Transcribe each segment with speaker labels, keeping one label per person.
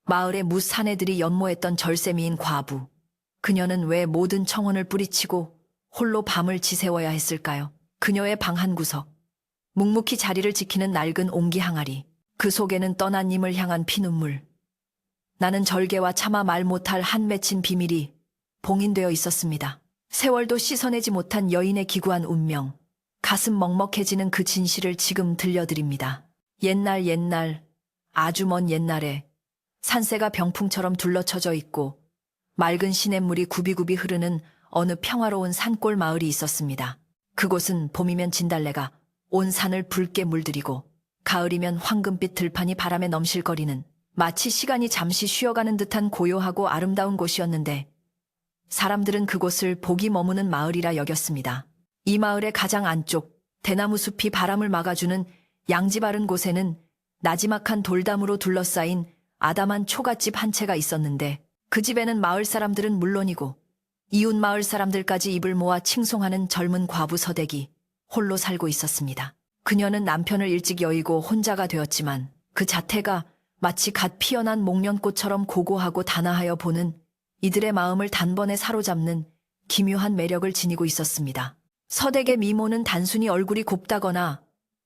Speaker 1: 마을의 무사내들이 연모했던 절세미인 과부. 그녀는 왜 모든 청혼을 뿌리치고 홀로 밤을 지새워야 했을까요? 그녀의 방 한 구석. 묵묵히 자리를 지키는 낡은 옹기 항아리. 그 속에는 떠난 님을 향한 피눈물. 나는 절개와 차마 말 못할 한 맺힌 비밀이 봉인되어 있었습니다. 세월도 씻어내지 못한 여인의 기구한 운명. 가슴 먹먹해지는 그 진실을 지금 들려드립니다. 옛날, 아주 먼 옛날에 산새가 병풍처럼 둘러쳐져 있고 맑은 시냇물이 굽이굽이 흐르는 어느 평화로운 산골 마을이 있었습니다. 그곳은 봄이면 진달래가 온 산을 붉게 물들이고 가을이면 황금빛 들판이 바람에 넘실거리는 마치 시간이 잠시 쉬어가는 듯한 고요하고 아름다운 곳이었는데 사람들은 그곳을 복이 머무는 마을이라 여겼습니다. 이 마을의 가장 안쪽 대나무 숲이 바람을 막아주는 양지 바른 곳에는 나지막한 돌담으로 둘러싸인 아담한 초가집 한 채가 있었는데 그 집에는 마을 사람들은 물론이고 이웃 마을 사람들까지 입을 모아 칭송하는 젊은 과부 서대기 홀로 살고 있었습니다. 그녀는 남편을 일찍 여의고 혼자가 되었지만 그 자태가 마치 갓 피어난 목련꽃처럼 고고하고 단아하여 보는 이들의 마음을 단번에 사로잡는 기묘한 매력을 지니고 있었습니다. 서댁의 미모는 단순히 얼굴이 곱다거나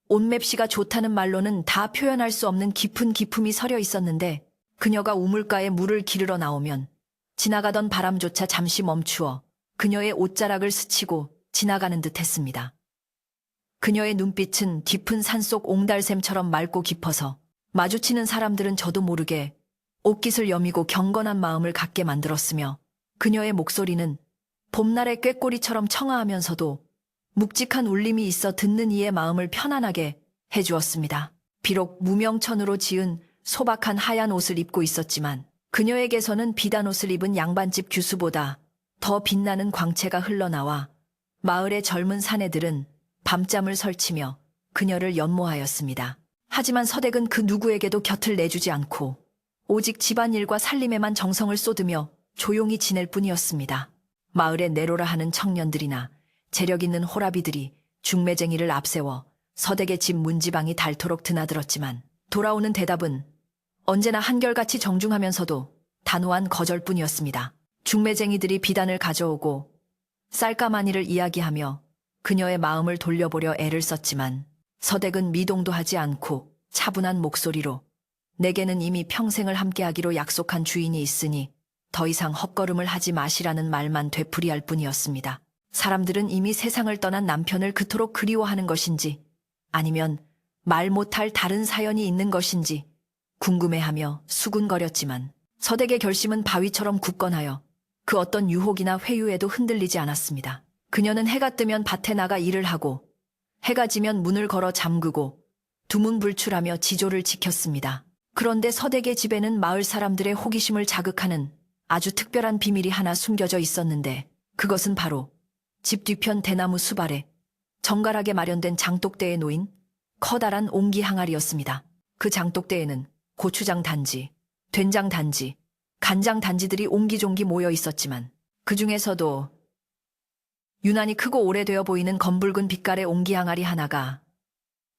Speaker 1: 옷맵시가 좋다는 말로는 다 표현할 수 없는 깊은 기품이 서려 있었는데 그녀가 우물가에 물을 기르러 나오면 지나가던 바람조차 잠시 멈추어 그녀의 옷자락을 스치고 지나가는 듯 했습니다. 그녀의 눈빛은 깊은 산속 옹달샘처럼 맑고 깊어서 마주치는 사람들은 저도 모르게 옷깃을 여미고 경건한 마음을 갖게 만들었으며 그녀의 목소리는 봄날의 꾀꼬리처럼 청아하면서도 묵직한 울림이 있어 듣는 이의 마음을 편안하게 해주었습니다. 비록 무명천으로 지은 소박한 하얀 옷을 입고 있었지만 그녀에게서는 비단 옷을 입은 양반집 규수보다 더 빛나는 광채가 흘러나와 마을의 젊은 사내들은 밤잠을 설치며 그녀를 연모하였습니다. 하지만 서댁은 그 누구에게도 곁을 내주지 않고 오직 집안일과 살림에만 정성을 쏟으며 조용히 지낼 뿐이었습니다. 마을에 내로라 하는 청년들이나 재력 있는 호라비들이 중매쟁이를 앞세워 서댁의 집 문지방이 닳도록 드나들었지만 돌아오는 대답은 언제나 한결같이 정중하면서도 단호한 거절뿐이었습니다. 중매쟁이들이 비단을 가져오고 쌀가마니를 이야기하며 그녀의 마음을 돌려보려 애를 썼지만 서댁은 미동도 하지 않고 차분한 목소리로 내게는 이미 평생을 함께하기로 약속한 주인이 있으니 더 이상 헛걸음을 하지 마시라는 말만 되풀이할 뿐이었습니다. 사람들은 이미 세상을 떠난 남편을 그토록 그리워하는 것인지 아니면 말 못할 다른 사연이 있는 것인지 궁금해하며 수군거렸지만 서댁의 결심은 바위처럼 굳건하여 그 어떤 유혹이나 회유에도 흔들리지 않았습니다. 그녀는 해가 뜨면 밭에 나가 일을 하고 해가 지면 문을 걸어 잠그고 두문불출하며 지조를 지켰습니다. 그런데 서댁의 집에는 마을 사람들의 호기심을 자극하는 아주 특별한 비밀이 하나 숨겨져 있었는데 그것은 바로 집 뒤편 대나무 숲 아래 정갈하게 마련된 장독대에 놓인 커다란 옹기 항아리였습니다. 그 장독대에는 고추장 단지, 된장 단지, 간장 단지들이 옹기종기 모여 있었지만 그 중에서도 유난히 크고 오래되어 보이는 검붉은 빛깔의 옹기 항아리 하나가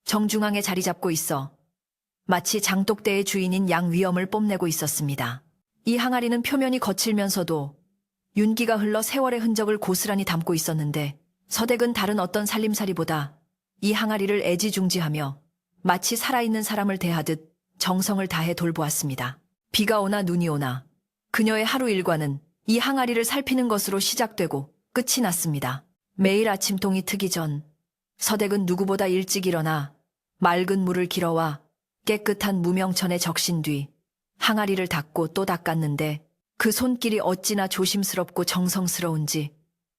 Speaker 1: 정중앙에 자리 잡고 있어 마치 장독대의 주인인 양위엄을 뽐내고 있었습니다. 이 항아리는 표면이 거칠면서도 윤기가 흘러 세월의 흔적을 고스란히 담고 있었는데 서댁은 다른 어떤 살림살이보다 이 항아리를 애지중지하며 마치 살아있는 사람을 대하듯 정성을 다해 돌보았습니다. 비가 오나 눈이 오나 그녀의 하루 일과는 이 항아리를 살피는 것으로 시작되고 끝이 났습니다. 매일 아침통이 트기 전 서댁은 누구보다 일찍 일어나 맑은 물을 길어와 깨끗한 무명천에 적신 뒤 항아리를 닦고 또 닦았는데 그 손길이 어찌나 조심스럽고 정성스러운지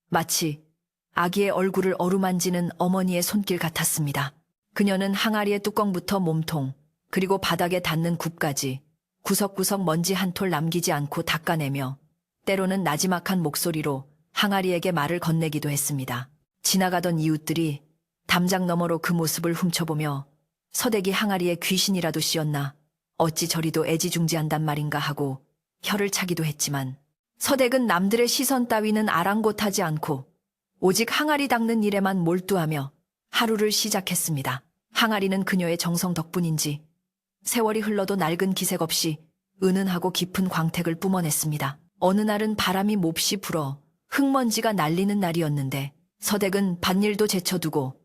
Speaker 1: 마치 아기의 얼굴을 어루만지는 어머니의 손길 같았습니다. 그녀는 항아리의 뚜껑부터 몸통 그리고 바닥에 닿는 굽까지 구석구석 먼지 한 톨 남기지 않고 닦아내며 때로는 나지막한 목소리로 항아리에게 말을 건네기도 했습니다. 지나가던 이웃들이 담장 너머로 그 모습을 훔쳐보며 서댁이 항아리에 귀신이라도 씌었나 어찌 저리도 애지중지한단 말인가 하고 혀를 차기도 했지만 서댁은 남들의 시선 따위는 아랑곳하지 않고 오직 항아리 닦는 일에만 몰두하며 하루를 시작했습니다. 항아리는 그녀의 정성 덕분인지 세월이 흘러도 낡은 기색 없이 은은하고 깊은 광택을 뿜어냈습니다. 어느 날은 바람이 몹시 불어 흙먼지가 날리는 날이었는데 서댁은 밭일도 제쳐두고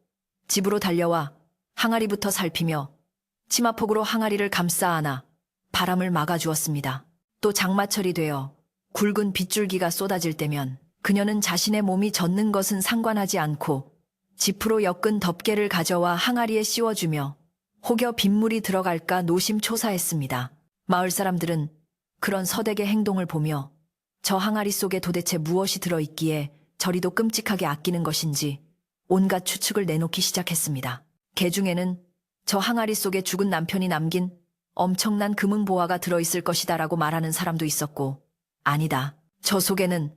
Speaker 1: 집으로 달려와 항아리부터 살피며 치마폭으로 항아리를 감싸 안아 바람을 막아주었습니다. 또 장마철이 되어 굵은 빗줄기가 쏟아질 때면 그녀는 자신의 몸이 젖는 것은 상관하지 않고 지프로 엮은 덮개를 가져와 항아리에 씌워주며 혹여 빗물이 들어갈까 노심초사했습니다. 마을 사람들은 그런 서댁의 행동을 보며 저 항아리 속에 도대체 무엇이 들어있기에 저리도 끔찍하게 아끼는 것인지 온갖 추측을 내놓기 시작했습니다. 개 중에는 저 항아리 속에 죽은 남편이 남긴 엄청난 금은보화가 들어있을 것이다라고 말하는 사람도 있었고, 아니다, 저 속에는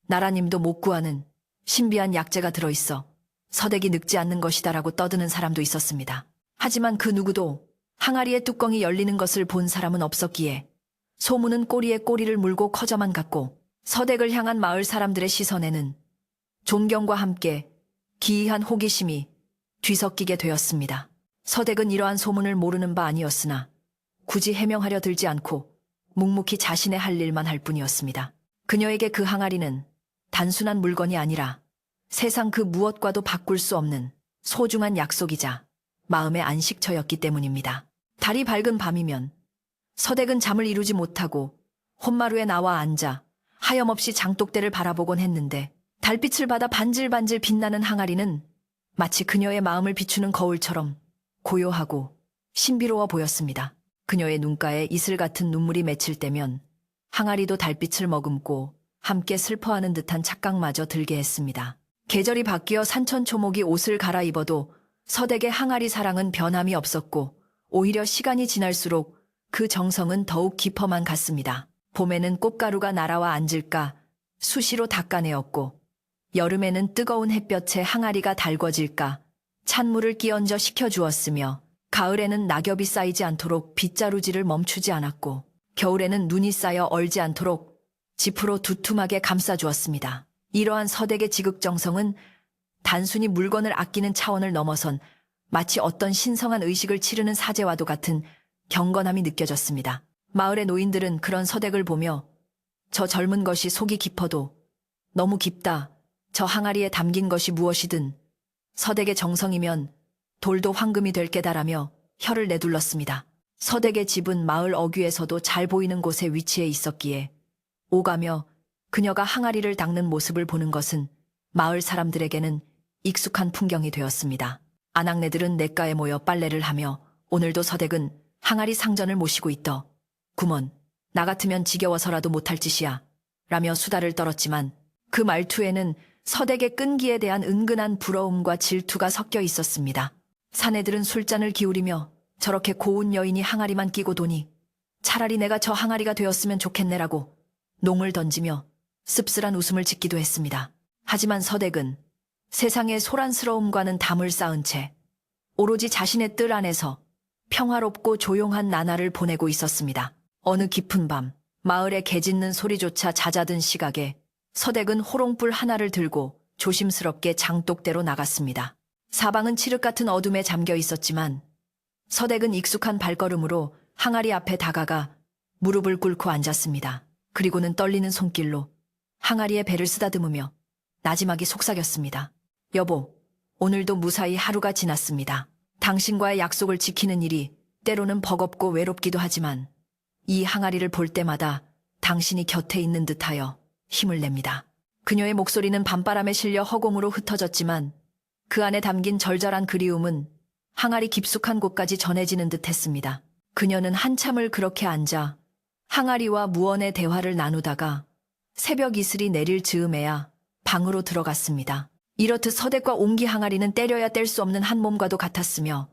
Speaker 1: 나라님도 못 구하는 신비한 약재가 들어있어 서댁이 늙지 않는 것이다라고 떠드는 사람도 있었습니다. 하지만 그 누구도 항아리의 뚜껑이 열리는 것을 본 사람은 없었기에 소문은 꼬리에 꼬리를 물고 커져만 갔고, 서댁을 향한 마을 사람들의 시선에는 존경과 함께 기이한 호기심이 뒤섞이게 되었습니다. 서댁은 이러한 소문을 모르는 바 아니었으나 굳이 해명하려 들지 않고 묵묵히 자신의 할 일만 할 뿐이었습니다. 그녀에게 그 항아리는 단순한 물건이 아니라 세상 그 무엇과도 바꿀 수 없는 소중한 약속이자 마음의 안식처였기 때문입니다. 달이 밝은 밤이면 서댁은 잠을 이루지 못하고 혼마루에 나와 앉아 하염없이 장독대를 바라보곤 했는데, 달빛을 받아 반질반질 빛나는 항아리는 마치 그녀의 마음을 비추는 거울처럼 고요하고 신비로워 보였습니다. 그녀의 눈가에 이슬 같은 눈물이 맺힐 때면 항아리도 달빛을 머금고 함께 슬퍼하는 듯한 착각마저 들게 했습니다. 계절이 바뀌어 산천초목이 옷을 갈아입어도 서댁의 항아리 사랑은 변함이 없었고, 오히려 시간이 지날수록 그 정성은 더욱 깊어만 갔습니다. 봄에는 꽃가루가 날아와 앉을까 수시로 닦아내었고, 여름에는 뜨거운 햇볕에 항아리가 달궈질까 찬물을 끼얹어 식혀주었으며, 가을에는 낙엽이 쌓이지 않도록 빗자루질을 멈추지 않았고, 겨울에는 눈이 쌓여 얼지 않도록 지프로 두툼하게 감싸주었습니다. 이러한 서댁의 지극정성은 단순히 물건을 아끼는 차원을 넘어선 마치 어떤 신성한 의식을 치르는 사제와도 같은 경건함이 느껴졌습니다. 마을의 노인들은 그런 서댁을 보며 저 젊은 것이 속이 깊어도 너무 깊다, 저 항아리에 담긴 것이 무엇이든 서댁의 정성이면 돌도 황금이 될 깨달으며 혀를 내둘렀습니다. 서댁의 집은 마을 어귀에서도 잘 보이는 곳에 위치해 있었기에 오가며 그녀가 항아리를 닦는 모습을 보는 것은 마을 사람들에게는 익숙한 풍경이 되었습니다. 아낙네들은 냇가에 모여 빨래를 하며 오늘도 서댁은 항아리 상전을 모시고 있더 구먼, 나 같으면 지겨워서라도 못할 짓이야 라며 수다를 떨었지만 그 말투에는 서댁의 끈기에 대한 은근한 부러움과 질투가 섞여 있었습니다. 사내들은 술잔을 기울이며 저렇게 고운 여인이 항아리만 끼고 도니 차라리 내가 저 항아리가 되었으면 좋겠네라고 농을 던지며 씁쓸한 웃음을 짓기도 했습니다. 하지만 서댁은 세상의 소란스러움과는 담을 쌓은 채 오로지 자신의 뜰 안에서 평화롭고 조용한 나날을 보내고 있었습니다. 어느 깊은 밤, 마을의 개 짖는 소리조차 잦아든 시각에 서댁은 호롱불 하나를 들고 조심스럽게 장독대로 나갔습니다. 사방은 칠흑 같은 어둠에 잠겨 있었지만 서댁은 익숙한 발걸음으로 항아리 앞에 다가가 무릎을 꿇고 앉았습니다. 그리고는 떨리는 손길로 항아리에 배를 쓰다듬으며 나지막이 속삭였습니다. 여보, 오늘도 무사히 하루가 지났습니다. 당신과의 약속을 지키는 일이 때로는 버겁고 외롭기도 하지만 이 항아리를 볼 때마다 당신이 곁에 있는 듯하여 힘을 냅니다. 그녀의 목소리는 밤바람에 실려 허공으로 흩어졌지만 그 안에 담긴 절절한 그리움은 항아리 깊숙한 곳까지 전해지는 듯했습니다. 그녀는 한참을 그렇게 앉아 항아리와 무언의 대화를 나누다가 새벽 이슬이 내릴 즈음에야 방으로 들어갔습니다. 이렇듯 서댁과 옹기 항아리는 때려야 뗄 수 없는 한 몸과도 같았으며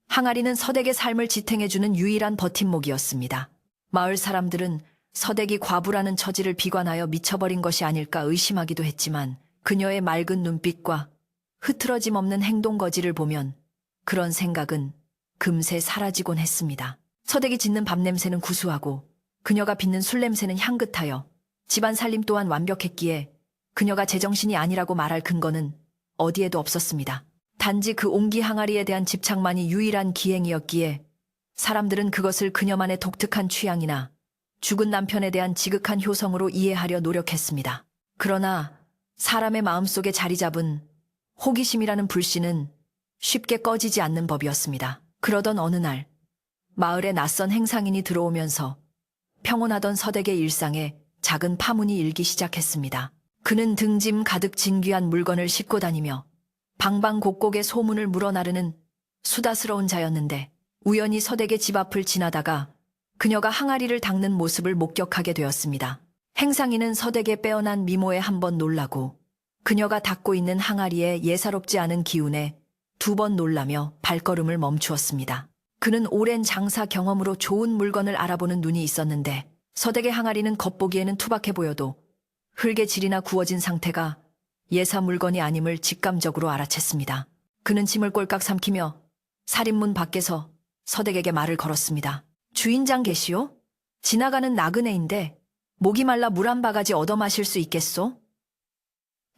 Speaker 1: 항아리는 서댁의 삶을 지탱해주는 유일한 버팀목이었습니다. 마을 사람들은 서댁이 과부라는 처지를 비관하여 미쳐버린 것이 아닐까 의심하기도 했지만 그녀의 맑은 눈빛과 흐트러짐 없는 행동 거지를 보면 그런 생각은 금세 사라지곤 했습니다. 서댁이 짓는 밥 냄새는 구수하고 그녀가 빚는 술 냄새는 향긋하여 집안 살림 또한 완벽했기에 그녀가 제정신이 아니라고 말할 근거는 어디에도 없었습니다. 단지 그 옹기 항아리에 대한 집착만이 유일한 기행이었기에 사람들은 그것을 그녀만의 독특한 취향이나 죽은 남편에 대한 지극한 효성으로 이해하려 노력했습니다. 그러나 사람의 마음속에 자리 잡은 호기심이라는 불씨는 쉽게 꺼지지 않는 법이었습니다. 그러던 어느 날 마을에 낯선 행상인이 들어오면서 평온하던 서댁의 일상에 작은 파문이 일기 시작했습니다. 그는 등짐 가득 진귀한 물건을 싣고 다니며 방방곡곡의 소문을 물어나르는 수다스러운 자였는데 우연히 서댁의 집 앞을 지나다가 그녀가 항아리를 닦는 모습을 목격하게 되었습니다. 행상인은 서댁의 빼어난 미모에 한번 놀라고 그녀가 닦고 있는 항아리의 예사롭지 않은 기운에 두 번 놀라며 발걸음을 멈추었습니다. 그는 오랜 장사 경험으로 좋은 물건을 알아보는 눈이 있었는데 서댁의 항아리는 겉보기에는 투박해 보여도 흙의 질이나 구워진 상태가 예사 물건이 아님을 직감적으로 알아챘습니다. 그는 침을 꼴깍 삼키며 살인문 밖에서 서댁에게 말을 걸었습니다. 주인장 계시오? 지나가는 나그네인데 목이 말라 물 한 바가지 얻어 마실 수 있겠소?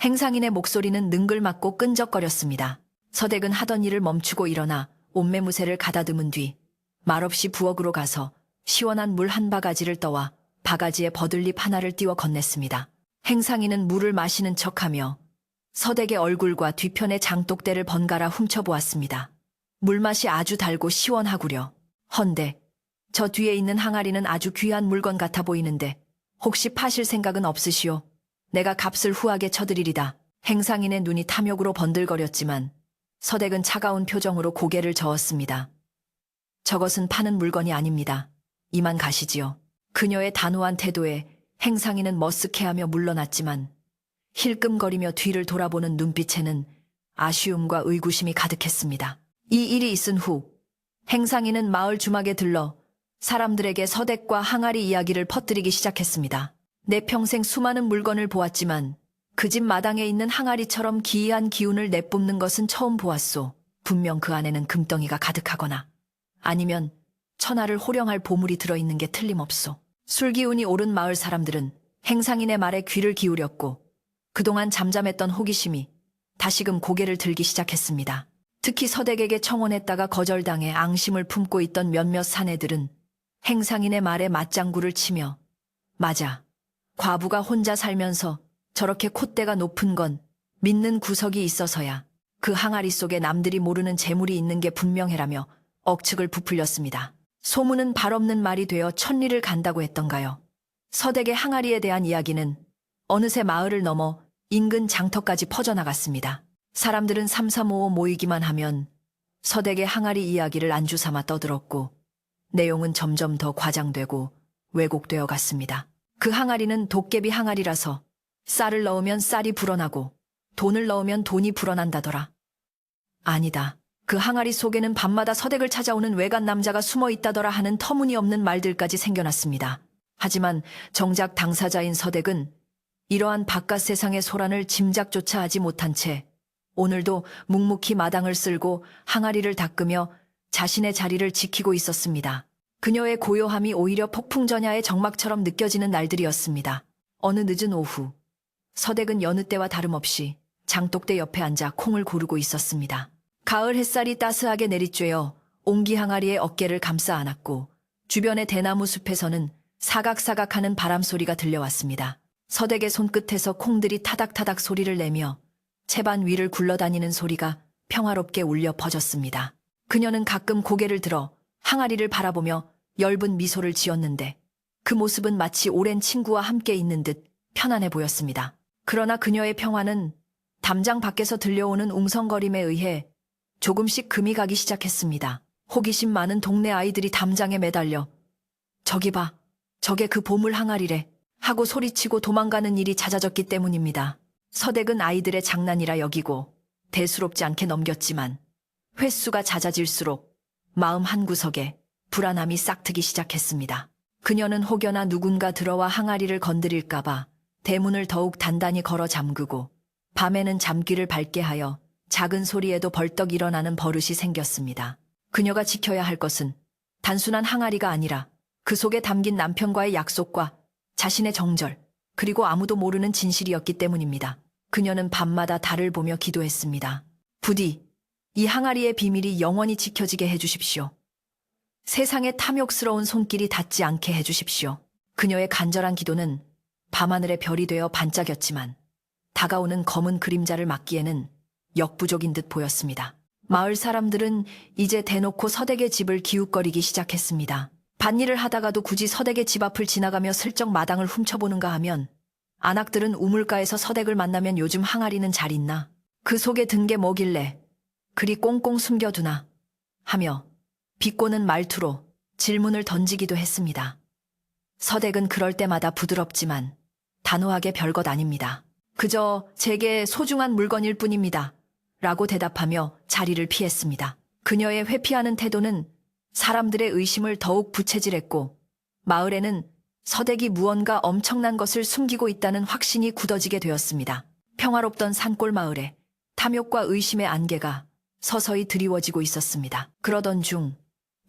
Speaker 1: 행상인의 목소리는 능글맞고 끈적거렸습니다. 서댁은 하던 일을 멈추고 일어나 옷매무새를 가다듬은 뒤 말없이 부엌으로 가서 시원한 물 한 바가지를 떠와 바가지에 버들잎 하나를 띄워 건넸습니다. 행상인은 물을 마시는 척하며 서댁의 얼굴과 뒤편의 장독대를 번갈아 훔쳐보았습니다. 물맛이 아주 달고 시원하구려. 헌데 저 뒤에 있는 항아리는 아주 귀한 물건 같아 보이는데 혹시 파실 생각은 없으시오? 내가 값을 후하게 쳐드리리다. 행상인의 눈이 탐욕으로 번들거렸지만 서댁은 차가운 표정으로 고개를 저었습니다. 저것은 파는 물건이 아닙니다. 이만 가시지요. 그녀의 단호한 태도에 행상인은 머쓱해하며 물러났지만 힐끔거리며 뒤를 돌아보는 눈빛에는 아쉬움과 의구심이 가득했습니다. 이 일이 있은 후 행상인은 마을 주막에 들러 사람들에게 서댁과 항아리 이야기를 퍼뜨리기 시작했습니다. 내 평생 수많은 물건을 보았지만 그 집 마당에 있는 항아리처럼 기이한 기운을 내뿜는 것은 처음 보았소. 분명 그 안에는 금덩이가 가득하거나 아니면 천하를 호령할 보물이 들어있는 게 틀림없소. 술기운이 오른 마을 사람들은 행상인의 말에 귀를 기울였고 그동안 잠잠했던 호기심이 다시금 고개를 들기 시작했습니다. 특히 서댁에게 청혼했다가 거절당해 앙심을 품고 있던 몇몇 사내들은 행상인의 말에 맞장구를 치며 맞아, 과부가 혼자 살면서 저렇게 콧대가 높은 건 믿는 구석이 있어서야. 그 항아리 속에 남들이 모르는 재물이 있는 게 분명해라며 억측을 부풀렸습니다. 소문은 발없는 말이 되어 천리를 간다고 했던가요. 서댁의 항아리에 대한 이야기는 어느새 마을을 넘어 인근 장터까지 퍼져나갔습니다. 사람들은 삼삼오오 모이기만 하면 서댁의 항아리 이야기를 안주 삼아 떠들었고 내용은 점점 더 과장되고 왜곡되어 갔습니다. 그 항아리는 도깨비 항아리라서 쌀을 넣으면 쌀이 불어나고 돈을 넣으면 돈이 불어난다더라. 아니다. 그 항아리 속에는 밤마다 서댁을 찾아오는 외간 남자가 숨어 있다더라 하는 터무니없는 말들까지 생겨났습니다. 하지만 정작 당사자인 서댁은 이러한 바깥 세상의 소란을 짐작조차 하지 못한 채 오늘도 묵묵히 마당을 쓸고 항아리를 닦으며 자신의 자리를 지키고 있었습니다. 그녀의 고요함이 오히려 폭풍전야의 정막처럼 느껴지는 날들이었습니다. 어느 늦은 오후, 서댁은 여느 때와 다름없이 장독대 옆에 앉아 콩을 고르고 있었습니다. 가을 햇살이 따스하게 내리쬐어 옹기 항아리의 어깨를 감싸 안았고 주변의 대나무 숲에서는 사각사각하는 바람 소리가 들려왔습니다. 서댁의 손끝에서 콩들이 타닥타닥 소리를 내며 채반 위를 굴러다니는 소리가 평화롭게 울려 퍼졌습니다. 그녀는 가끔 고개를 들어 항아리를 바라보며 엷은 미소를 지었는데 그 모습은 마치 오랜 친구와 함께 있는 듯 편안해 보였습니다. 그러나 그녀의 평화는 담장 밖에서 들려오는 웅성거림에 의해 조금씩 금이 가기 시작했습니다. 호기심 많은 동네 아이들이 담장에 매달려 저기 봐, 저게 그 보물 항아리래 하고 소리치고 도망가는 일이 잦아졌기 때문입니다. 서댁은 아이들의 장난이라 여기고 대수롭지 않게 넘겼지만 횟수가 잦아질수록 마음 한구석에 불안함이 싹트기 시작했습니다. 그녀는 혹여나 누군가 들어와 항아리를 건드릴까봐 대문을 더욱 단단히 걸어 잠그고 밤에는 잠귀를 밝게 하여 작은 소리에도 벌떡 일어나는 버릇이 생겼습니다. 그녀가 지켜야 할 것은 단순한 항아리가 아니라 그 속에 담긴 남편과의 약속과 자신의 정절, 그리고 아무도 모르는 진실이었기 때문입니다. 그녀는 밤마다 달을 보며 기도했습니다. 부디 이 항아리의 비밀이 영원히 지켜지게 해주십시오. 세상에 탐욕스러운 손길이 닿지 않게 해주십시오. 그녀의 간절한 기도는 밤하늘의 별이 되어 반짝였지만 다가오는 검은 그림자를 막기에는 역부족인 듯 보였습니다. 마을 사람들은 이제 대놓고 서댁의 집을 기웃거리기 시작했습니다. 밭일을 하다가도 굳이 서댁의 집 앞을 지나가며 슬쩍 마당을 훔쳐보는가 하면 안악들은 우물가에서 서댁을 만나면 요즘 항아리는 잘 있나? 그 속에 든 게 뭐길래 그리 꽁꽁 숨겨두나? 하며 비꼬는 말투로 질문을 던지기도 했습니다. 서댁은 그럴 때마다 부드럽지만 단호하게 별것 아닙니다. 그저 제게 소중한 물건일 뿐입니다. 라고 대답하며 자리를 피했습니다. 그녀의 회피하는 태도는 사람들의 의심을 더욱 부채질했고 마을에는 서댁이 무언가 엄청난 것을 숨기고 있다는 확신이 굳어지게 되었습니다. 평화롭던 산골 마을에 탐욕과 의심의 안개가 서서히 드리워지고 있었습니다. 그러던 중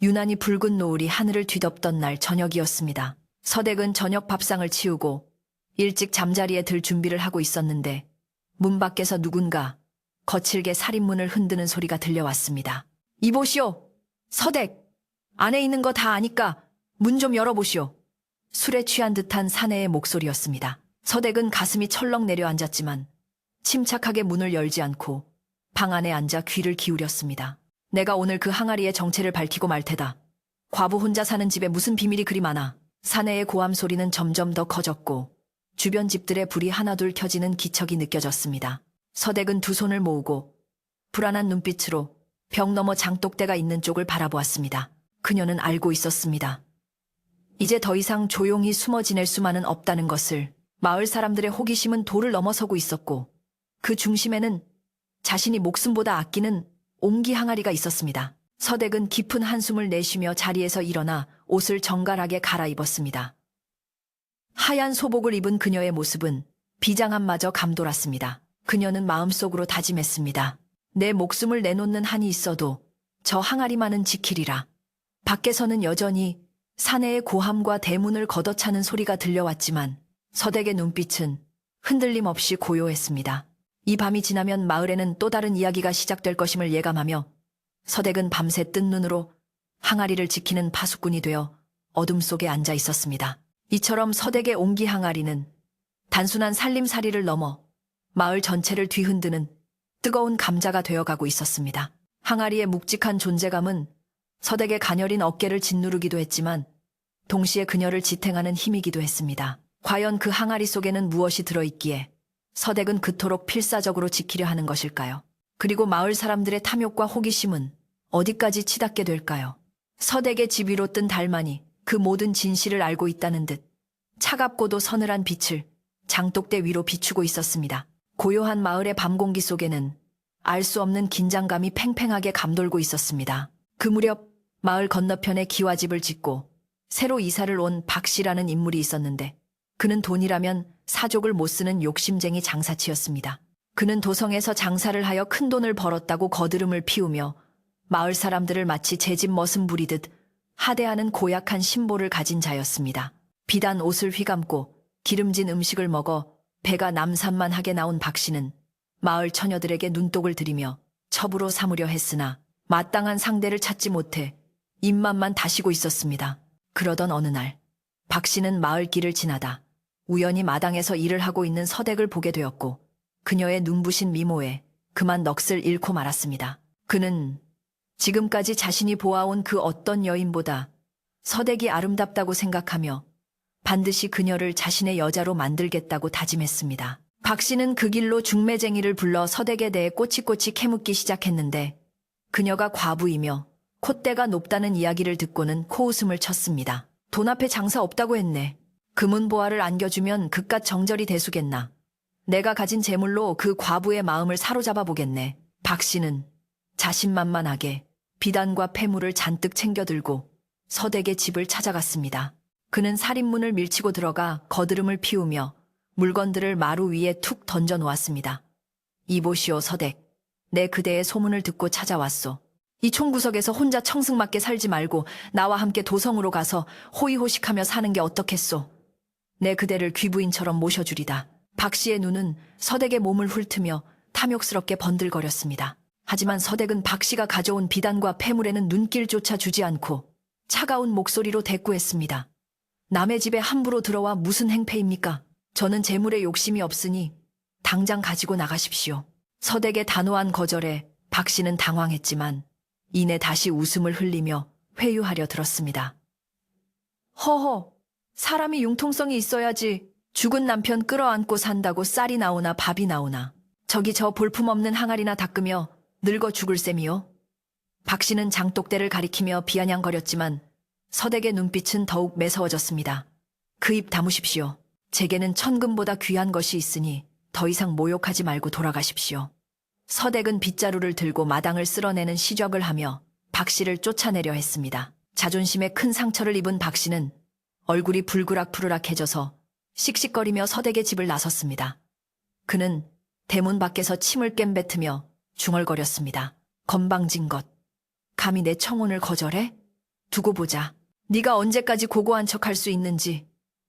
Speaker 1: 유난히 붉은 노을이 하늘을 뒤덮던 날 저녁이었습니다. 서댁은 저녁 밥상을 치우고 일찍 잠자리에 들 준비를 하고 있었는데 문 밖에서 누군가 거칠게 살인문을 흔드는 소리가 들려왔습니다. 이보시오. 서댁. 안에 있는 거 다 아니까 문 좀 열어보시오. 술에 취한 듯한 사내의 목소리였습니다. 서댁은 가슴이 철렁 내려앉았지만 침착하게 문을 열지 않고 방 안에 앉아 귀를 기울였습니다. 내가 오늘 그 항아리의 정체를 밝히고 말 테다. 과부 혼자 사는 집에 무슨 비밀이 그리 많아. 사내의 고함 소리는 점점 더 커졌고 주변 집들의 불이 하나둘 켜지는 기척이 느껴졌습니다. 서댁은 두 손을 모으고 불안한 눈빛으로 벽 너머 장독대가 있는 쪽을 바라보았습니다. 그녀는 알고 있었습니다. 이제 더 이상 조용히 숨어 지낼 수만은 없다는 것을. 마을 사람들의 호기심은 도를 넘어서고 있었고 그 중심에는 자신이 목숨보다 아끼는 옹기 항아리가 있었습니다. 서댁은 깊은 한숨을 내쉬며 자리에서 일어나 옷을 정갈하게 갈아입었습니다. 하얀 소복을 입은 그녀의 모습은 비장함마저 감돌았습니다. 그녀는 마음속으로 다짐했습니다. 내 목숨을 내놓는 한이 있어도 저 항아리만은 지키리라. 밖에서는 여전히 사내의 고함과 대문을 걷어차는 소리가 들려왔지만 서댁의 눈빛은 흔들림 없이 고요했습니다. 이 밤이 지나면 마을에는 또 다른 이야기가 시작될 것임을 예감하며 서댁은 밤새 뜬 눈으로 항아리를 지키는 파수꾼이 되어 어둠 속에 앉아 있었습니다. 이처럼 서댁의 옹기 항아리는 단순한 살림살이를 넘어 마을 전체를 뒤흔드는 뜨거운 감자가 되어가고 있었습니다. 항아리의 묵직한 존재감은 서댁의 가녀린 어깨를 짓누르기도 했지만 동시에 그녀를 지탱하는 힘이기도 했습니다. 과연 그 항아리 속에는 무엇이 들어있기에 서댁은 그토록 필사적으로 지키려 하는 것일까요? 그리고 마을 사람들의 탐욕과 호기심은 어디까지 치닫게 될까요? 서댁의 집 위로 뜬 달만이 그 모든 진실을 알고 있다는 듯 차갑고도 서늘한 빛을 장독대 위로 비추고 있었습니다. 고요한 마을의 밤 공기 속에는 알 수 없는 긴장감이 팽팽하게 감돌고 있었습니다. 그 무렵 마을 건너편에 기와집을 짓고 새로 이사를 온 박 씨라는 인물이 있었는데 그는 돈이라면 사족을 못 쓰는 욕심쟁이 장사치였습니다. 그는 도성에서 장사를 하여 큰돈을 벌었다고 거드름을 피우며 마을 사람들을 마치 제집 머슴 부리듯 하대하는 고약한 심보를 가진 자였습니다. 비단 옷을 휘감고 기름진 음식을 먹어 배가 남산만하게 나온 박 씨는 마을 처녀들에게 눈독을 들이며 첩으로 삼으려 했으나 마땅한 상대를 찾지 못해 입맛만 다시고 있었습니다. 그러던 어느 날 박 씨는 마을 길을 지나다 우연히 마당에서 일을 하고 있는 서댁을 보게 되었고 그녀의 눈부신 미모에 그만 넋을 잃고 말았습니다. 그는 지금까지 자신이 보아온 그 어떤 여인보다 서댁이 아름답다고 생각하며 반드시 그녀를 자신의 여자로 만들겠다고 다짐했습니다. 박 씨는 그 길로 중매쟁이를 불러 서댁에 대해 꼬치꼬치 캐묻기 시작했는데 그녀가 과부이며 콧대가 높다는 이야기를 듣고는 코웃음을 쳤습니다. 돈 앞에 장사 없다고 했네. 금은보화를 안겨주면 그깟 정절이 대수겠나. 내가 가진 재물로 그 과부의 마음을 사로잡아 보겠네. 박 씨는 자신만만하게 비단과 폐물을 잔뜩 챙겨들고 서댁의 집을 찾아갔습니다. 그는 살인문을 밀치고 들어가 거드름을 피우며 물건들을 마루 위에 툭 던져 놓았습니다. 이보시오 서댁. 내 그대의 소문을 듣고 찾아왔소. 이 총구석에서 혼자 청승맞게 살지 말고 나와 함께 도성으로 가서 호의호식하며 사는 게 어떻겠소. 내 그대를 귀부인처럼 모셔주리다. 박 씨의 눈은 서댁의 몸을 훑으며 탐욕스럽게 번들거렸습니다. 하지만 서댁은 박 씨가 가져온 비단과 폐물에는 눈길조차 주지 않고 차가운 목소리로 대꾸했습니다. 남의 집에 함부로 들어와 무슨 행패입니까? 저는 재물에 욕심이 없으니 당장 가지고 나가십시오. 서댁의 단호한 거절에 박 씨는 당황했지만 이내 다시 웃음을 흘리며 회유하려 들었습니다. 허허, 사람이 융통성이 있어야지 죽은 남편 끌어안고 산다고 쌀이 나오나 밥이 나오나. 저기 저 볼품없는 항아리나 닦으며 늙어 죽을 셈이요. 박 씨는 장독대를 가리키며 비아냥거렸지만 서댁의 눈빛은 더욱 매서워졌습니다. 그 입 다무십시오. 제게는 천금보다 귀한 것이 있으니 더 이상 모욕하지 말고 돌아가십시오. 서댁은 빗자루를 들고 마당을 쓸어내는 시적을 하며 박 씨를 쫓아내려 했습니다. 자존심에 큰 상처를 입은 박 씨는 얼굴이 불그락푸르락해져서 씩씩거리며 서댁의 집을 나섰습니다. 그는 대문 밖에서 침을 깸뱉으며 중얼거렸습니다. 건방진 것. 감히 내 청혼을 거절해? 두고 보자. 네가 언제까지 고고한 척할 수 있는지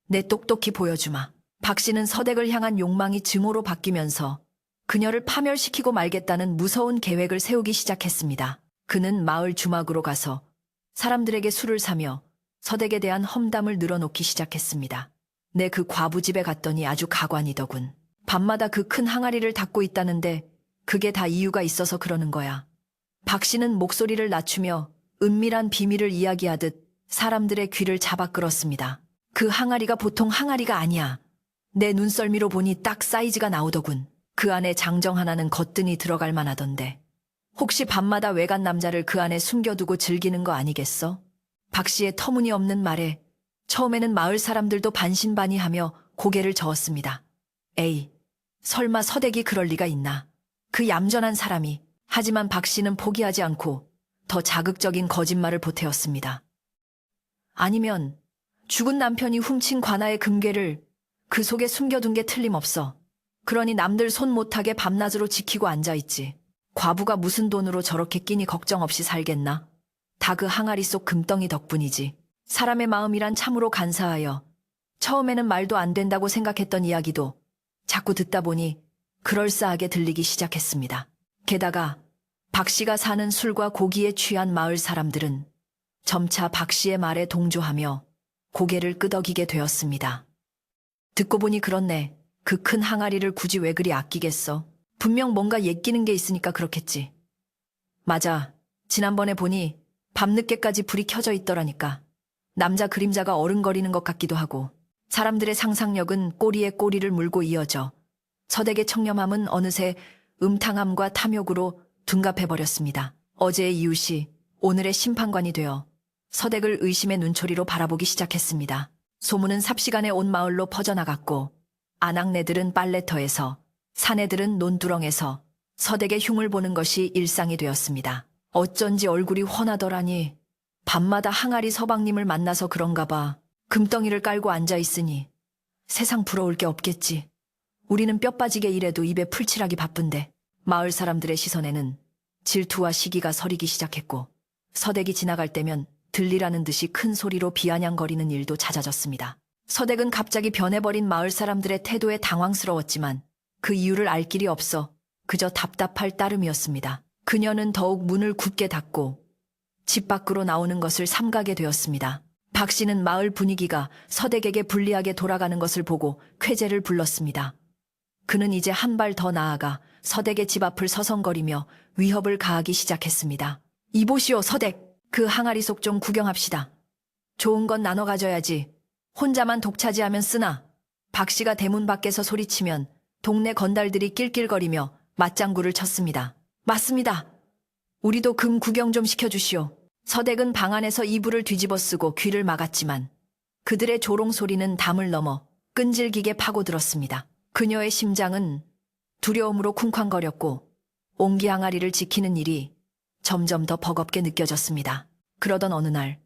Speaker 1: 내 똑똑히 보여주마. 박 씨는 서댁을 향한 욕망이 증오로 바뀌면서 그녀를 파멸시키고 말겠다는 무서운 계획을 세우기 시작했습니다. 그는 마을 주막으로 가서 사람들에게 술을 사며 서댁에 대한 험담을 늘어놓기 시작했습니다. 내 그 과부 집에 갔더니 아주 가관이더군. 밤마다 그 큰 항아리를 닦고 있다는데 그게 다 이유가 있어서 그러는 거야. 박 씨는 목소리를 낮추며 은밀한 비밀을 이야기하듯 사람들의 귀를 잡아 끌었습니다. 그 항아리가 보통 항아리가 아니야. 내 눈썰미로 보니 딱 사이즈가 나오더군. 그 안에 장정 하나는 거뜬히 들어갈 만하던데. 혹시 밤마다 외간 남자를 그 안에 숨겨두고 즐기는 거 아니겠어? 박 씨의 터무니없는 말에 처음에는 마을 사람들도 반신반의하며 고개를 저었습니다. 에이, 설마 서댁이 그럴 리가 있나. 그 얌전한 사람이. 하지만 박 씨는 포기하지 않고 더 자극적인 거짓말을 보태었습니다. 아니면 죽은 남편이 훔친 관아의 금괴를 그 속에 숨겨둔 게 틀림없어. 그러니 남들 손 못하게 밤낮으로 지키고 앉아있지. 과부가 무슨 돈으로 저렇게 끼니 걱정 없이 살겠나? 다 그 항아리 속 금덩이 덕분이지. 사람의 마음이란 참으로 간사하여 처음에는 말도 안 된다고 생각했던 이야기도 자꾸 듣다 보니 그럴싸하게 들리기 시작했습니다. 게다가 박 씨가 사는 술과 고기에 취한 마을 사람들은 점차 박 씨의 말에 동조하며 고개를 끄덕이게 되었습니다. 듣고 보니 그렇네. 그 큰 항아리를 굳이 왜 그리 아끼겠어? 분명 뭔가 예끼는 게 있으니까 그렇겠지. 맞아. 지난번에 보니 밤늦게까지 불이 켜져 있더라니까. 남자 그림자가 어른거리는 것 같기도 하고 사람들의 상상력은 꼬리에 꼬리를 물고 이어져 서댁의 청렴함은 어느새 음탕함과 탐욕으로 둔갑해버렸습니다. 어제의 이웃이 오늘의 심판관이 되어 서댁을 의심의 눈초리로 바라보기 시작했습니다. 소문은 삽시간에 온 마을로 퍼져나갔고 아낙네들은 빨래터에서 사내들은 논두렁에서 서댁의 흉을 보는 것이 일상이 되었습니다. 어쩐지 얼굴이 훤하더라니. 밤마다 항아리 서방님을 만나서 그런가 봐. 금덩이를 깔고 앉아있으니 세상 부러울 게 없겠지. 우리는 뼈 빠지게 일해도 입에 풀칠하기 바쁜데. 마을 사람들의 시선에는 질투와 시기가 서리기 시작했고 서댁이 지나갈 때면 들리라는 듯이 큰 소리로 비아냥거리는 일도 잦아졌습니다. 서댁은 갑자기 변해버린 마을 사람들의 태도에 당황스러웠지만 그 이유를 알 길이 없어 그저 답답할 따름이었습니다. 그녀는 더욱 문을 굳게 닫고 집 밖으로 나오는 것을 삼가게 되었습니다. 박 씨는 마을 분위기가 서댁에게 불리하게 돌아가는 것을 보고 쾌재를 불렀습니다. 그는 이제 한 발 더 나아가 서댁의 집 앞을 서성거리며 위협을 가하기 시작했습니다. 이보시오 서댁, 그 항아리 속 좀 구경합시다. 좋은 건 나눠 가져야지. 혼자만 독차지하면 쓰나. 박 씨가 대문 밖에서 소리치면 동네 건달들이 낄낄거리며 맞장구를 쳤습니다. 맞습니다. 우리도 금 구경 좀 시켜주시오. 서댁은 방 안에서 이불을 뒤집어 쓰고 귀를 막았지만 그들의 조롱 소리는 담을 넘어 끈질기게 파고들었습니다. 그녀의 심장은 두려움으로 쿵쾅거렸고 옹기 항아리를 지키는 일이 점점 더 버겁게 느껴졌습니다. 그러던 어느 날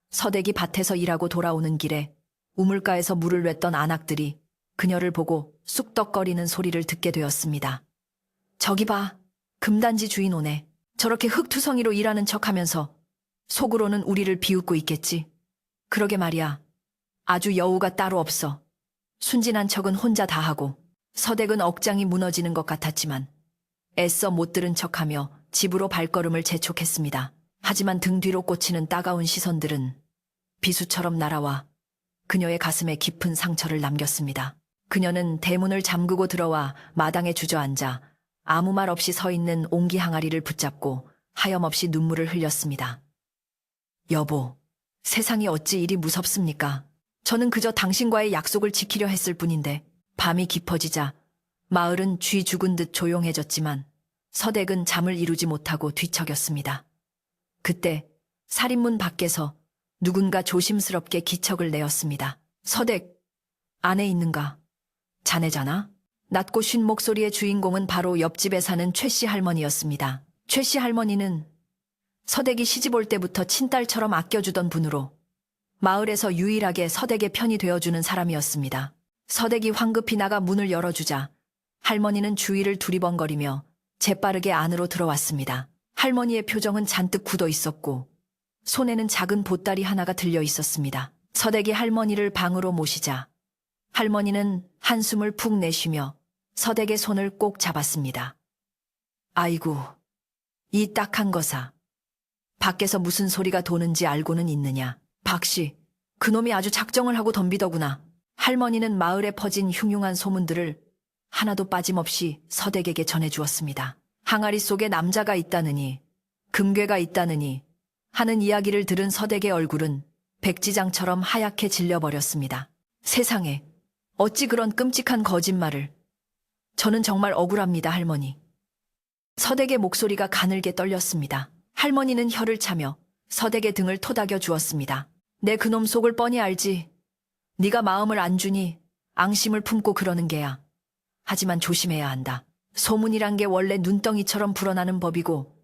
Speaker 1: 서댁이 밭에서 일하고 돌아오는 길에 우물가에서 물을 냈던 아낙들이 그녀를 보고 쑥덕거리는 소리를 듣게 되었습니다. 저기 봐, 금단지 주인 오네. 저렇게 흙투성이로 일하는 척하면서 속으로는 우리를 비웃고 있겠지. 그러게 말이야. 아주 여우가 따로 없어. 순진한 척은 혼자 다 하고. 서댁은 억장이 무너지는 것 같았지만 애써 못 들은 척하며 집으로 발걸음을 재촉했습니다. 하지만 등 뒤로 꽂히는 따가운 시선들은 비수처럼 날아와 그녀의 가슴에 깊은 상처를 남겼습니다. 그녀는 대문을 잠그고 들어와 마당에 주저앉아 아무 말 없이 서 있는 옹기 항아리를 붙잡고 하염없이 눈물을 흘렸습니다. 여보, 세상이 어찌 이리 무섭습니까? 저는 그저 당신과의 약속을 지키려 했을 뿐인데. 밤이 깊어지자 마을은 쥐 죽은 듯 조용해졌지만 서댁은 잠을 이루지 못하고 뒤척였습니다. 그때 살인문 밖에서 누군가 조심스럽게 기척을 내었습니다. 서댁, 안에 있는가? 자네잖아? 낮고 쉰 목소리의 주인공은 바로 옆집에 사는 최 씨 할머니였습니다. 최 씨 할머니는 서댁이 시집 올 때부터 친딸처럼 아껴주던 분으로 마을에서 유일하게 서댁의 편이 되어주는 사람이었습니다. 서댁이 황급히 나가 문을 열어주자 할머니는 주위를 두리번거리며 재빠르게 안으로 들어왔습니다. 할머니의 표정은 잔뜩 굳어 있었고 손에는 작은 보따리 하나가 들려 있었습니다. 서댁이 할머니를 방으로 모시자 할머니는 한숨을 푹 내쉬며 서댁의 손을 꼭 잡았습니다. 아이고, 이 딱한 거사. 밖에서 무슨 소리가 도는지 알고는 있느냐. 박씨, 그놈이 아주 작정을 하고 덤비더구나. 할머니는 마을에 퍼진 흉흉한 소문들을 하나도 빠짐없이 서댁에게 전해주었습니다. 항아리 속에 남자가 있다느니, 금괴가 있다느니 하는 이야기를 들은 서댁의 얼굴은 백지장처럼 하얗게 질려버렸습니다. 세상에, 어찌 그런 끔찍한 거짓말을. 저는 정말 억울합니다, 할머니. 서댁의 목소리가 가늘게 떨렸습니다. 할머니는 혀를 차며 서댁의 등을 토닥여 주었습니다. 내 그놈 속을 뻔히 알지. 네가 마음을 안 주니 앙심을 품고 그러는 게야. 하지만 조심해야 한다. 소문이란 게 원래 눈덩이처럼 불어나는 법이고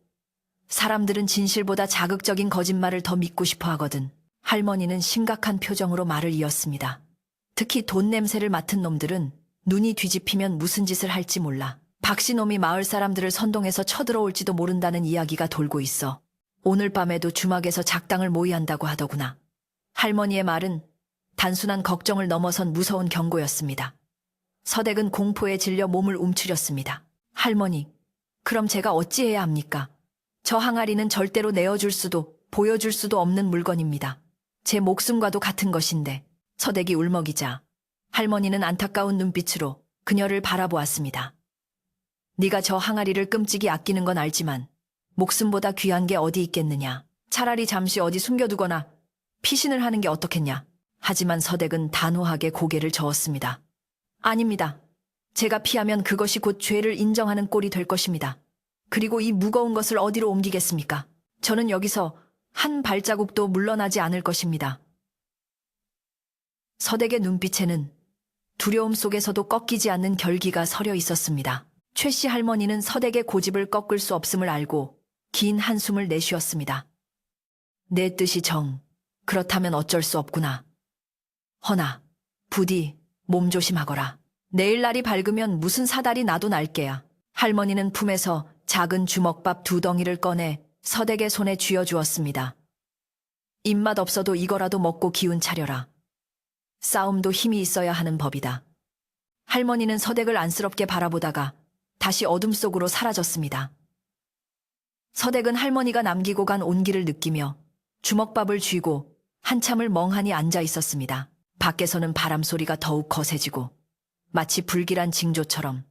Speaker 1: 사람들은 진실보다 자극적인 거짓말을 더 믿고 싶어 하거든. 할머니는 심각한 표정으로 말을 이었습니다. 특히 돈 냄새를 맡은 놈들은 눈이 뒤집히면 무슨 짓을 할지 몰라. 박씨놈이 마을 사람들을 선동해서 쳐들어올지도 모른다는 이야기가 돌고 있어. 오늘 밤에도 주막에서 작당을 모의한다고 하더구나. 할머니의 말은 단순한 걱정을 넘어선 무서운 경고였습니다. 서댁은 공포에 질려 몸을 움츠렸습니다. 할머니, 그럼 제가 어찌해야 합니까? 저 항아리는 절대로 내어줄 수도 보여줄 수도 없는 물건입니다. 제 목숨과도 같은 것인데. 서댁이 울먹이자 할머니는 안타까운 눈빛으로 그녀를 바라보았습니다. 네가 저 항아리를 끔찍이 아끼는 건 알지만 목숨보다 귀한 게 어디 있겠느냐. 차라리 잠시 어디 숨겨두거나 피신을 하는 게 어떻겠냐. 하지만 서댁은 단호하게 고개를 저었습니다. 아닙니다. 제가 피하면 그것이 곧 죄를 인정하는 꼴이 될 것입니다. 그리고 이 무거운 것을 어디로 옮기겠습니까? 저는 여기서 한 발자국도 물러나지 않을 것입니다. 서댁의 눈빛에는 두려움 속에서도 꺾이지 않는 결기가 서려 있었습니다. 최 씨 할머니는 서댁의 고집을 꺾을 수 없음을 알고 긴 한숨을 내쉬었습니다. 내 뜻이 정, 그렇다면 어쩔 수 없구나. 허나, 부디 몸 조심하거라. 내일 날이 밝으면 무슨 사달이 나도 날게야. 할머니는 품에서 작은 주먹밥 2덩이를 꺼내 서댁의 손에 쥐어주었습니다. 입맛 없어도 이거라도 먹고 기운 차려라. 싸움도 힘이 있어야 하는 법이다. 할머니는 서댁을 안쓰럽게 바라보다가 다시 어둠 속으로 사라졌습니다. 서댁은 할머니가 남기고 간 온기를 느끼며 주먹밥을 쥐고 한참을 멍하니 앉아 있었습니다. 밖에서는 바람 소리가 더욱 거세지고 마치 불길한 징조처럼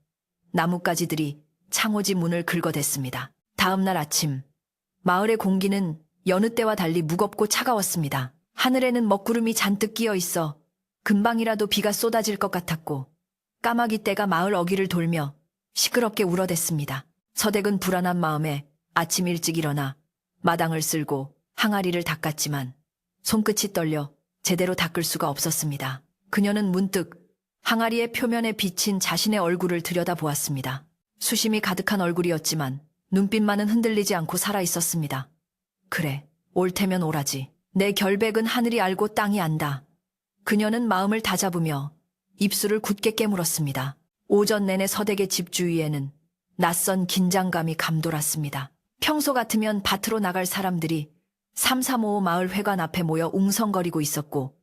Speaker 1: 나뭇가지들이 창호지 문을 긁어댔습니다. 다음 날 아침, 마을의 공기는 여느 때와 달리 무겁고 차가웠습니다. 하늘에는 먹구름이 잔뜩 끼어 있어 금방이라도 비가 쏟아질 것 같았고 까마귀 떼가 마을 어귀를 돌며 시끄럽게 울어댔습니다. 서댁은 불안한 마음에 아침 일찍 일어나 마당을 쓸고 항아리를 닦았지만 손끝이 떨려 제대로 닦을 수가 없었습니다. 그녀는 문득 항아리의 표면에 비친 자신의 얼굴을 들여다보았습니다. 수심이 가득한 얼굴이었지만 눈빛만은 흔들리지 않고 살아있었습니다. 그래, 옳테면 오라지. 내 결백은 하늘이 알고 땅이 안다. 그녀는 마음을 다잡으며 입술을 굳게 깨물었습니다. 오전 내내 서댁의 집 주위에는 낯선 긴장감이 감돌았습니다. 평소 같으면 밭으로 나갈 사람들이 3355 마을 회관 앞에 모여 웅성거리고 있었고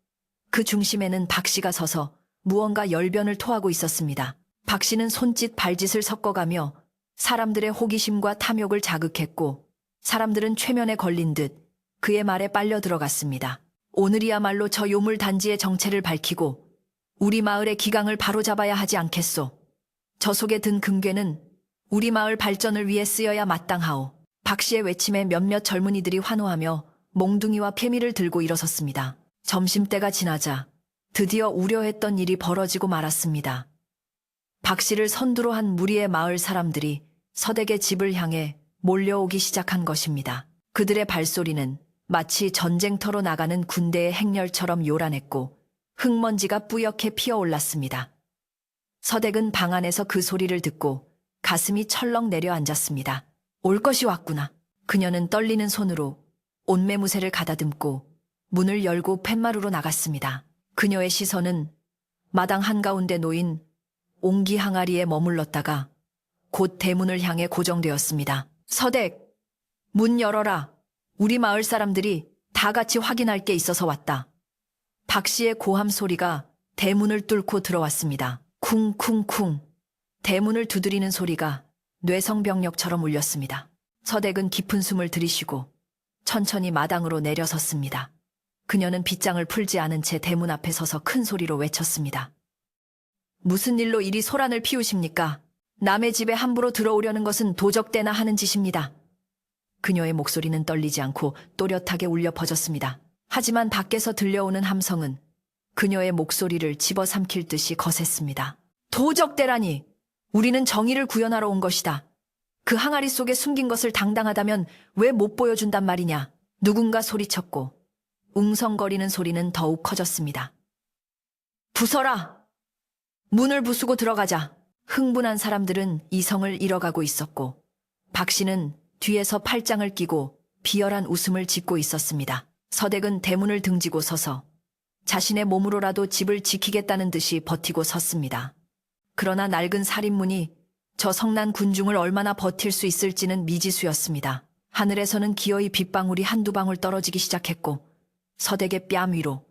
Speaker 1: 그 중심에는 박씨가 서서 무언가 열변을 토하고 있었습니다. 박씨는 손짓 발짓을 섞어가며 사람들의 호기심과 탐욕을 자극했고 사람들은 최면에 걸린 듯 그의 말에 빨려 들어갔습니다. 오늘이야말로 저 요물 단지의 정체를 밝히고 우리 마을의 기강을 바로잡아야 하지 않겠소. 저 속에 든 금괴는 우리 마을 발전을 위해 쓰여야 마땅하오. 박 씨의 외침에 몇몇 젊은이들이 환호하며 몽둥이와 패미를 들고 일어섰습니다. 점심때가 지나자 드디어 우려했던 일이 벌어지고 말았습니다. 박 씨를 선두로 한 무리의 마을 사람들이 서댁의 집을 향해 몰려오기 시작한 것입니다. 그들의 발소리는 마치 전쟁터로 나가는 군대의 행렬처럼 요란했고 흙먼지가 뿌옇게 피어올랐습니다. 서댁은 방 안에서 그 소리를 듣고 가슴이 철렁 내려앉았습니다. 올 것이 왔구나. 그녀는 떨리는 손으로 옷매무새를 가다듬고 문을 열고 팻마루로 나갔습니다. 그녀의 시선은 마당 한가운데 놓인 옹기 항아리에 머물렀다가 곧 대문을 향해 고정되었습니다. 서댁, 문 열어라. 우리 마을 사람들이 다 같이 확인할 게 있어서 왔다. 박 씨의 고함 소리가 대문을 뚫고 들어왔습니다. 쿵쿵쿵. 대문을 두드리는 소리가 뇌성병력처럼 울렸습니다. 서댁은 깊은 숨을 들이쉬고 천천히 마당으로 내려섰습니다. 그녀는 빗장을 풀지 않은 채 대문 앞에 서서 큰 소리로 외쳤습니다. 무슨 일로 이리 소란을 피우십니까? 남의 집에 함부로 들어오려는 것은 도적대나 하는 짓입니다. 그녀의 목소리는 떨리지 않고 또렷하게 울려 퍼졌습니다. 하지만 밖에서 들려오는 함성은 그녀의 목소리를 집어삼킬 듯이 거셌습니다. 도적대라니! 우리는 정의를 구현하러 온 것이다. 그 항아리 속에 숨긴 것을 당당하다면 왜 못 보여준단 말이냐? 누군가 소리쳤고 웅성거리는 소리는 더욱 커졌습니다. 부숴라! 문을 부수고 들어가자. 흥분한 사람들은 이성을 잃어가고 있었고 박 씨는 뒤에서 팔짱을 끼고 비열한 웃음을 짓고 있었습니다. 서댁은 대문을 등지고 서서 자신의 몸으로라도 집을 지키겠다는 듯이 버티고 섰습니다. 그러나 낡은 살인문이 저 성난 군중을 얼마나 버틸 수 있을지는 미지수였습니다. 하늘에서는 기어이 빗방울이 한두 방울 떨어지기 시작했고 서댁의 뺨 위로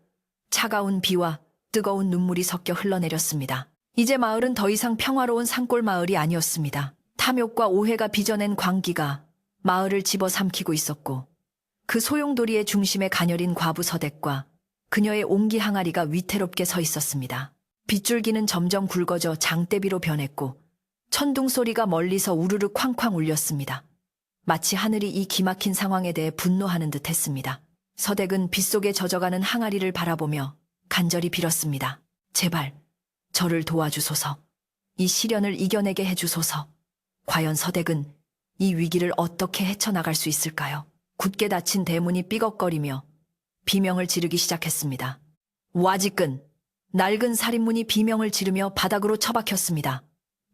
Speaker 1: 차가운 비와 뜨거운 눈물이 섞여 흘러내렸습니다. 이제 마을은 더 이상 평화로운 산골 마을이 아니었습니다. 탐욕과 오해가 빚어낸 광기가 마을을 집어삼키고 있었고 그 소용돌이의 중심에 가녀린 과부 서댁과 그녀의 옹기 항아리가 위태롭게 서 있었습니다. 빗줄기는 점점 굵어져 장대비로 변했고 천둥 소리가 멀리서 우르르 쾅쾅 울렸습니다. 마치 하늘이 이 기막힌 상황에 대해 분노하는 듯 했습니다. 서댁은 빗속에 젖어가는 항아리를 바라보며 간절히 빌었습니다. 제발 저를 도와주소서. 이 시련을 이겨내게 해주소서. 과연 서댁은 이 위기를 어떻게 헤쳐나갈 수 있을까요? 굳게 닫힌 대문이 삐걱거리며 비명을 지르기 시작했습니다. 와지끈! 낡은 살인문이 비명을 지르며 바닥으로 처박혔습니다.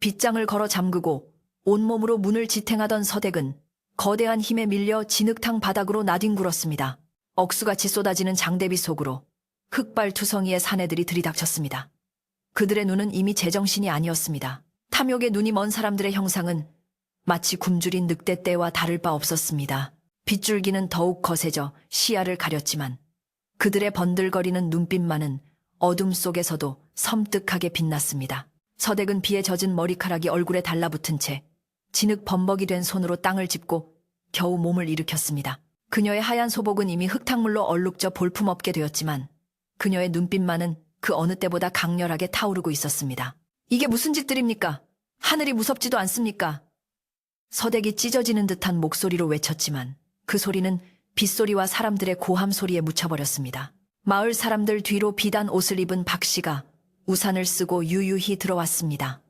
Speaker 1: 빗장을 걸어 잠그고 온몸으로 문을 지탱하던 서댁은 거대한 힘에 밀려 진흙탕 바닥으로 나뒹굴었습니다. 억수같이 쏟아지는 장대비 속으로 흑발투성이의 사내들이 들이닥쳤습니다. 그들의 눈은 이미 제정신이 아니었습니다. 탐욕에 눈이 먼 사람들의 형상은 마치 굶주린 늑대떼와 다를 바 없었습니다. 빗줄기는 더욱 거세져 시야를 가렸지만 그들의 번들거리는 눈빛만은 어둠 속에서도 섬뜩하게 빛났습니다. 서댁은 비에 젖은 머리카락이 얼굴에 달라붙은 채 진흙 범벅이 된 손으로 땅을 짚고 겨우 몸을 일으켰습니다. 그녀의 하얀 소복은 이미 흙탕물로 얼룩져 볼품없게 되었지만 그녀의 눈빛만은 그 어느 때보다 강렬하게 타오르고 있었습니다. 이게 무슨 짓들입니까? 하늘이 무섭지도 않습니까? 서댁이 찢어지는 듯한 목소리로 외쳤지만 그 소리는 빗소리와 사람들의 고함 소리에 묻혀버렸습니다. 마을 사람들 뒤로 비단 옷을 입은 박 씨가 우산을 쓰고 유유히 들어왔습니다.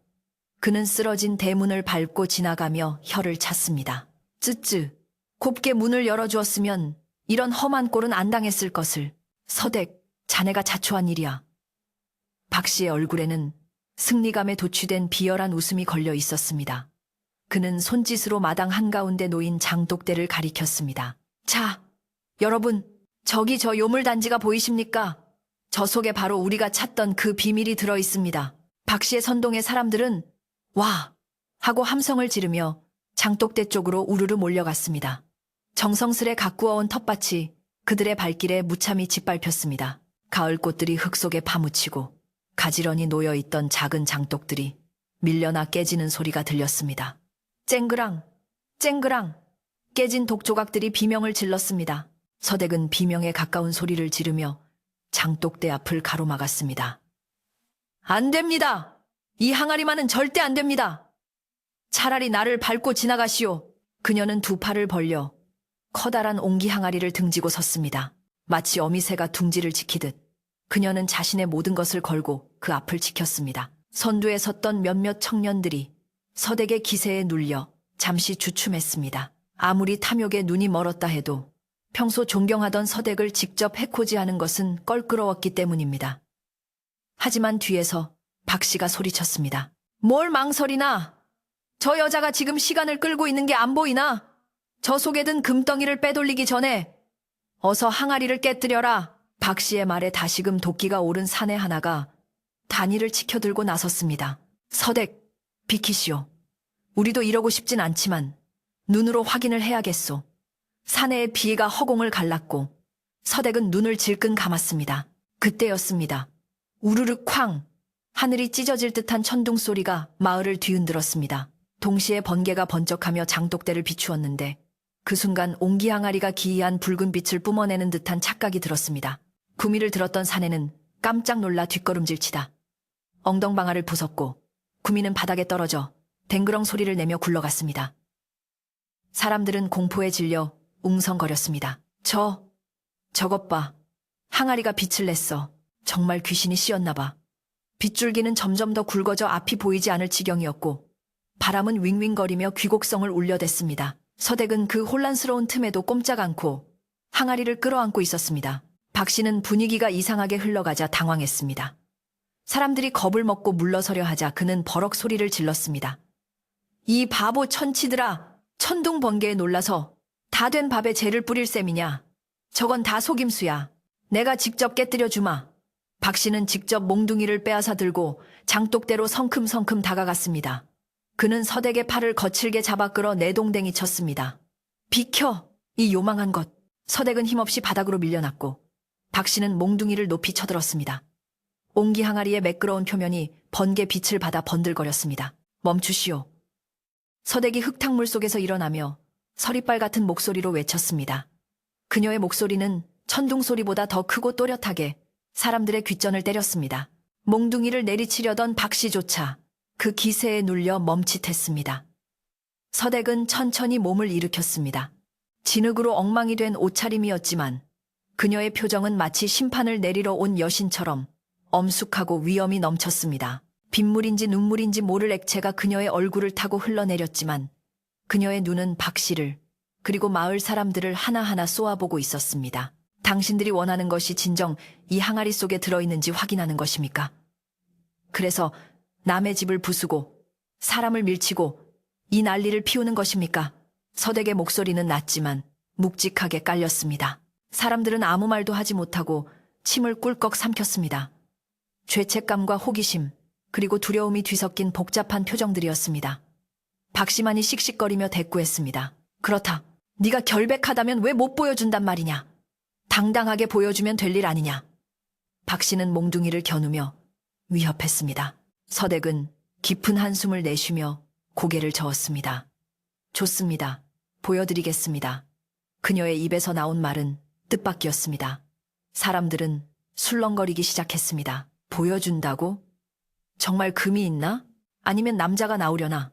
Speaker 1: 그는 쓰러진 대문을 밟고 지나가며 혀를 찼습니다. 쯔쯔, 곱게 문을 열어주었으면 이런 험한 꼴은 안 당했을 것을. 서댁, 자네가 자초한 일이야. 박 씨의 얼굴에는 승리감에 도취된 비열한 웃음이 걸려 있었습니다. 그는 손짓으로 마당 한가운데 놓인 장독대를 가리켰습니다. 자, 여러분, 저기 저 요물단지가 보이십니까? 저 속에 바로 우리가 찾던 그 비밀이 들어 있습니다. 박 씨의 선동의 사람들은 와! 하고 함성을 지르며 장독대 쪽으로 우르르 몰려갔습니다. 정성스레 가꾸어온 텃밭이 그들의 발길에 무참히 짓밟혔습니다. 가을 꽃들이 흙 속에 파묻히고 가지런히 놓여있던 작은 장독들이 밀려나 깨지는 소리가 들렸습니다. 쨍그랑, 쨍그랑, 깨진 독조각들이 비명을 질렀습니다. 서댁은 비명에 가까운 소리를 지르며 장독대 앞을 가로막았습니다. 안 됩니다. 이 항아리만은 절대 안 됩니다. 차라리 나를 밟고 지나가시오. 그녀는 두 팔을 벌려 커다란 옹기 항아리를 등지고 섰습니다. 마치 어미새가 둥지를 지키듯 그녀는 자신의 모든 것을 걸고 그 앞을 지켰습니다. 선두에 섰던 몇몇 청년들이 서댁의 기세에 눌려 잠시 주춤했습니다. 아무리 탐욕에 눈이 멀었다 해도 평소 존경하던 서댁을 직접 해코지하는 것은 껄끄러웠기 때문입니다. 하지만 뒤에서 박 씨가 소리쳤습니다. 뭘 망설이나? 저 여자가 지금 시간을 끌고 있는 게 안 보이나? 저 속에 든 금덩이를 빼돌리기 전에 어서 항아리를 깨뜨려라. 박 씨의 말에 다시금 도끼가 오른 사내 하나가 단위를 치켜들고 나섰습니다. 서댁, 비키시오. 우리도 이러고 싶진 않지만 눈으로 확인을 해야겠소. 사내의 비위가 허공을 갈랐고 서댁은 눈을 질끈 감았습니다. 그때였습니다. 우르르 쾅! 하늘이 찢어질 듯한 천둥 소리가 마을을 뒤흔들었습니다. 동시에 번개가 번쩍하며 장독대를 비추었는데 그 순간 옹기 항아리가 기이한 붉은 빛을 뿜어내는 듯한 착각이 들었습니다. 구미를 들었던 사내는 깜짝 놀라 뒷걸음질치다 엉덩방아를 부쉈고 구미는 바닥에 떨어져 댕그렁 소리를 내며 굴러갔습니다. 사람들은 공포에 질려 웅성거렸습니다. 저것 봐. 항아리가 빛을 냈어. 정말 귀신이 씌었나 봐. 빗줄기는 점점 더 굵어져 앞이 보이지 않을 지경이었고 바람은 윙윙거리며 귀곡성을 울려댔습니다. 서댁은 그 혼란스러운 틈에도 꼼짝 않고 항아리를 끌어안고 있었습니다. 박 씨는 분위기가 이상하게 흘러가자 당황했습니다. 사람들이 겁을 먹고 물러서려 하자 그는 버럭 소리를 질렀습니다. 이 바보 천치들아! 천둥 번개에 놀라서 다 된 밥에 재를 뿌릴 셈이냐. 저건 다 속임수야. 내가 직접 깨뜨려 주마. 박 씨는 직접 몽둥이를 빼앗아 들고 장독대로 성큼성큼 다가갔습니다. 그는 서댁의 팔을 거칠게 잡아 끌어 내동댕이 쳤습니다. 비켜! 이 요망한 것! 서댁은 힘없이 바닥으로 밀려났고 박 씨는 몽둥이를 높이 쳐들었습니다. 옹기 항아리의 매끄러운 표면이 번개 빛을 받아 번들거렸습니다. 멈추시오. 서댁이 흙탕물 속에서 일어나며 서리빨 같은 목소리로 외쳤습니다. 그녀의 목소리는 천둥 소리보다 더 크고 또렷하게 사람들의 귓전을 때렸습니다. 몽둥이를 내리치려던 박 씨조차 그 기세에 눌려 멈칫했습니다. 서댁은 천천히 몸을 일으켰습니다. 진흙으로 엉망이 된 옷차림이었지만 그녀의 표정은 마치 심판을 내리러 온 여신처럼 엄숙하고 위엄이 넘쳤습니다. 빗물인지 눈물인지 모를 액체가 그녀의 얼굴을 타고 흘러내렸지만 그녀의 눈은 박 씨를 그리고 마을 사람들을 하나하나 쏘아보고 있었습니다. 당신들이 원하는 것이 진정 이 항아리 속에 들어있는지 확인하는 것입니까? 그래서 남의 집을 부수고 사람을 밀치고 이 난리를 피우는 것입니까? 서댁의 목소리는 낮지만 묵직하게 깔렸습니다. 사람들은 아무 말도 하지 못하고 침을 꿀꺽 삼켰습니다. 죄책감과 호기심 그리고 두려움이 뒤섞인 복잡한 표정들이었습니다. 박 씨만이 씩씩거리며 대꾸했습니다. 그렇다. 네가 결백하다면 왜 못 보여준단 말이냐. 당당하게 보여주면 될 일 아니냐. 박 씨는 몽둥이를 겨누며 위협했습니다. 서댁은 깊은 한숨을 내쉬며 고개를 저었습니다. 좋습니다. 보여드리겠습니다. 그녀의 입에서 나온 말은 뜻밖이었습니다. 사람들은 술렁거리기 시작했습니다. 보여준다고? 정말 금이 있나? 아니면 남자가 나오려나?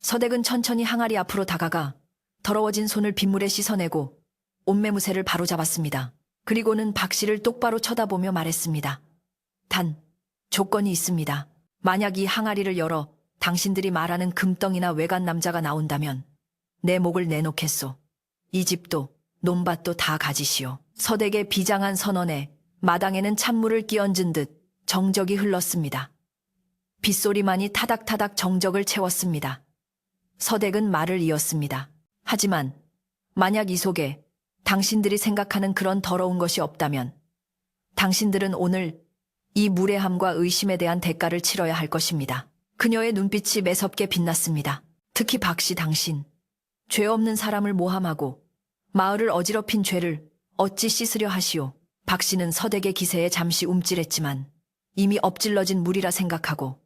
Speaker 1: 서댁은 천천히 항아리 앞으로 다가가 더러워진 손을 빗물에 씻어내고 옷매무새를 바로잡았습니다. 그리고는 박 씨를 똑바로 쳐다보며 말했습니다. 단, 조건이 있습니다. 만약 이 항아리를 열어 당신들이 말하는 금덩이나 외간 남자가 나온다면 내 목을 내놓겠소. 이 집도 논밭도 다 가지시오. 서댁의 비장한 선언에 마당에는 찬물을 끼얹은 듯 정적이 흘렀습니다. 빗소리만이 타닥타닥 정적을 채웠습니다. 서댁은 말을 이었습니다. 하지만 만약 이 속에 당신들이 생각하는 그런 더러운 것이 없다면 당신들은 오늘 이 무례함과 의심에 대한 대가를 치러야 할 것입니다. 그녀의 눈빛이 매섭게 빛났습니다. 특히 박 씨 당신, 죄 없는 사람을 모함하고 마을을 어지럽힌 죄를 어찌 씻으려 하시오. 박 씨는 서댁의 기세에 잠시 움찔했지만 이미 엎질러진 물이라 생각하고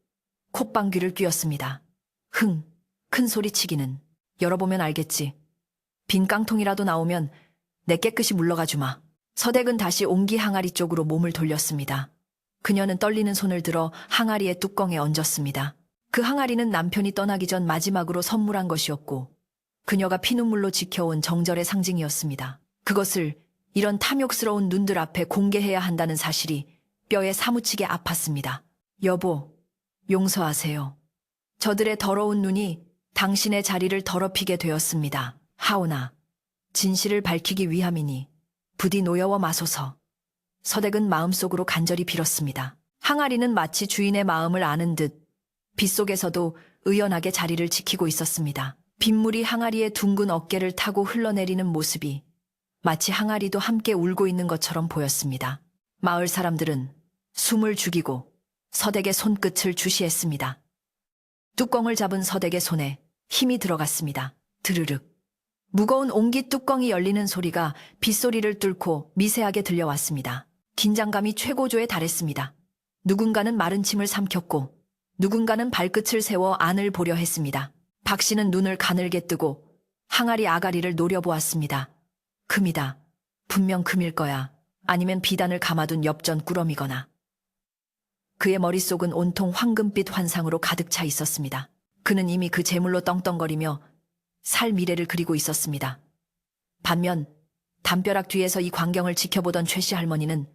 Speaker 1: 콧방귀를 뀌었습니다. 큰 소리치기는 열어보면 알겠지. 빈 깡통이라도 나오면 내 깨끗이 물러가 주마. 서댁은 다시 옹기 항아리 쪽으로 몸을 돌렸습니다. 그녀는 떨리는 손을 들어 항아리의 뚜껑에 얹었습니다. 그 항아리는 남편이 떠나기 전 마지막으로 선물한 것이었고 그녀가 피눈물로 지켜온 정절의 상징이었습니다. 그것을 이런 탐욕스러운 눈들 앞에 공개해야 한다는 사실이 뼈에 사무치게 아팠습니다. 여보, 용서하세요. 저들의 더러운 눈이 당신의 자리를 더럽히게 되었습니다. 하오나, 진실을 밝히기 위함이니 부디 노여워 마소서. 서댁은 마음속으로 간절히 빌었습니다. 항아리는 마치 주인의 마음을 아는 듯 빗속에서도 의연하게 자리를 지키고 있었습니다. 빗물이 항아리의 둥근 어깨를 타고 흘러내리는 모습이 마치 항아리도 함께 울고 있는 것처럼 보였습니다. 마을 사람들은 숨을 죽이고 서댁의 손끝을 주시했습니다. 뚜껑을 잡은 서댁의 손에 힘이 들어갔습니다. 드르륵. 무거운 옹기 뚜껑이 열리는 소리가 빗소리를 뚫고 미세하게 들려왔습니다. 긴장감이 최고조에 달했습니다. 누군가는 마른 침을 삼켰고 누군가는 발끝을 세워 안을 보려 했습니다. 박 씨는 눈을 가늘게 뜨고 항아리 아가리를 노려보았습니다. 금이다. 분명 금일 거야. 아니면 비단을 감아둔 엽전 꾸러미거나. 그의 머릿속은 온통 황금빛 환상으로 가득 차 있었습니다. 그는 이미 그 재물로 떵떵거리며 살 미래를 그리고 있었습니다. 반면 담벼락 뒤에서 이 광경을 지켜보던 최씨 할머니는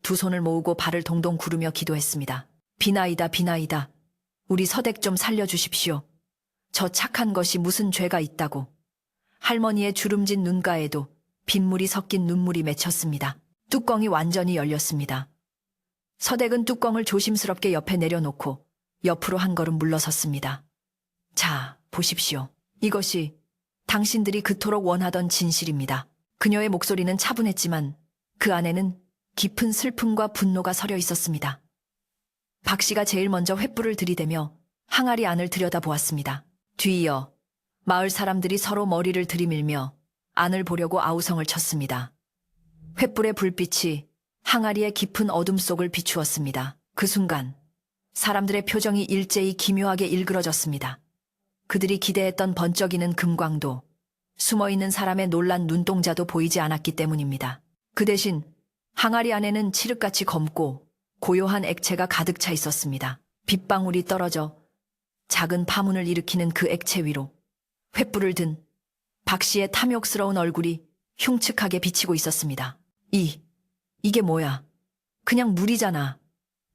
Speaker 1: 두 손을 모으고 발을 동동 구르며 기도했습니다. 비나이다 비나이다. 우리 서댁 좀 살려주십시오. 저 착한 것이 무슨 죄가 있다고. 할머니의 주름진 눈가에도 빗물이 섞인 눈물이 맺혔습니다. 뚜껑이 완전히 열렸습니다. 서댁은 뚜껑을 조심스럽게 옆에 내려놓고 옆으로 한 걸음 물러섰습니다. 자, 보십시오. 이것이 당신들이 그토록 원하던 진실입니다. 그녀의 목소리는 차분했지만 그 안에는 깊은 슬픔과 분노가 서려 있었습니다. 박 씨가 제일 먼저 횃불을 들이대며 항아리 안을 들여다보았습니다. 뒤이어 마을 사람들이 서로 머리를 들이밀며 안을 보려고 아우성을 쳤습니다. 횃불의 불빛이 항아리의 깊은 어둠 속을 비추었습니다. 그 순간 사람들의 표정이 일제히 기묘하게 일그러졌습니다. 그들이 기대했던 번쩍이는 금광도, 숨어있는 사람의 놀란 눈동자도 보이지 않았기 때문입니다. 그 대신 항아리 안에는 칠흑같이 검고 고요한 액체가 가득 차 있었습니다. 빗방울이 떨어져 작은 파문을 일으키는 그 액체 위로 횃불을 든 박 씨의 탐욕스러운 얼굴이 흉측하게 비치고 있었습니다. 이게 뭐야? 그냥 물이잖아.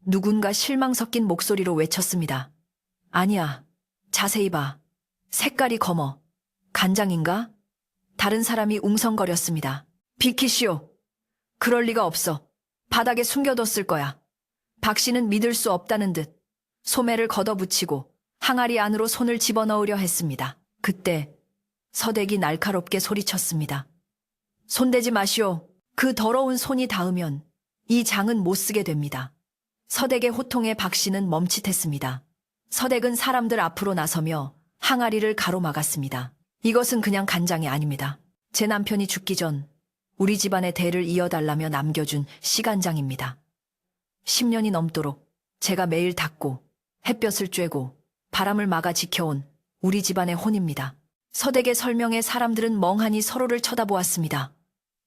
Speaker 1: 누군가 실망 섞인 목소리로 외쳤습니다. 아니야. 자세히 봐. 색깔이 검어. 간장인가? 다른 사람이 웅성거렸습니다. 비키시오. 그럴 리가 없어. 바닥에 숨겨뒀을 거야. 박 씨는 믿을 수 없다는 듯 소매를 걷어붙이고 항아리 안으로 손을 집어넣으려 했습니다. 그때 서댁이 날카롭게 소리쳤습니다. 손대지 마시오. 그 더러운 손이 닿으면 이 장은 못 쓰게 됩니다. 서댁의 호통에 박 씨는 멈칫했습니다. 서댁은 사람들 앞으로 나서며 항아리를 가로막았습니다. 이것은 그냥 간장이 아닙니다. 제 남편이 죽기 전 우리 집안의 대를 이어달라며 남겨준 시간장입니다. 10년이 넘도록 제가 매일 닦고 햇볕을 쬐고 바람을 막아 지켜온 우리 집안의 혼입니다. 서댁의 설명에 사람들은 멍하니 서로를 쳐다보았습니다.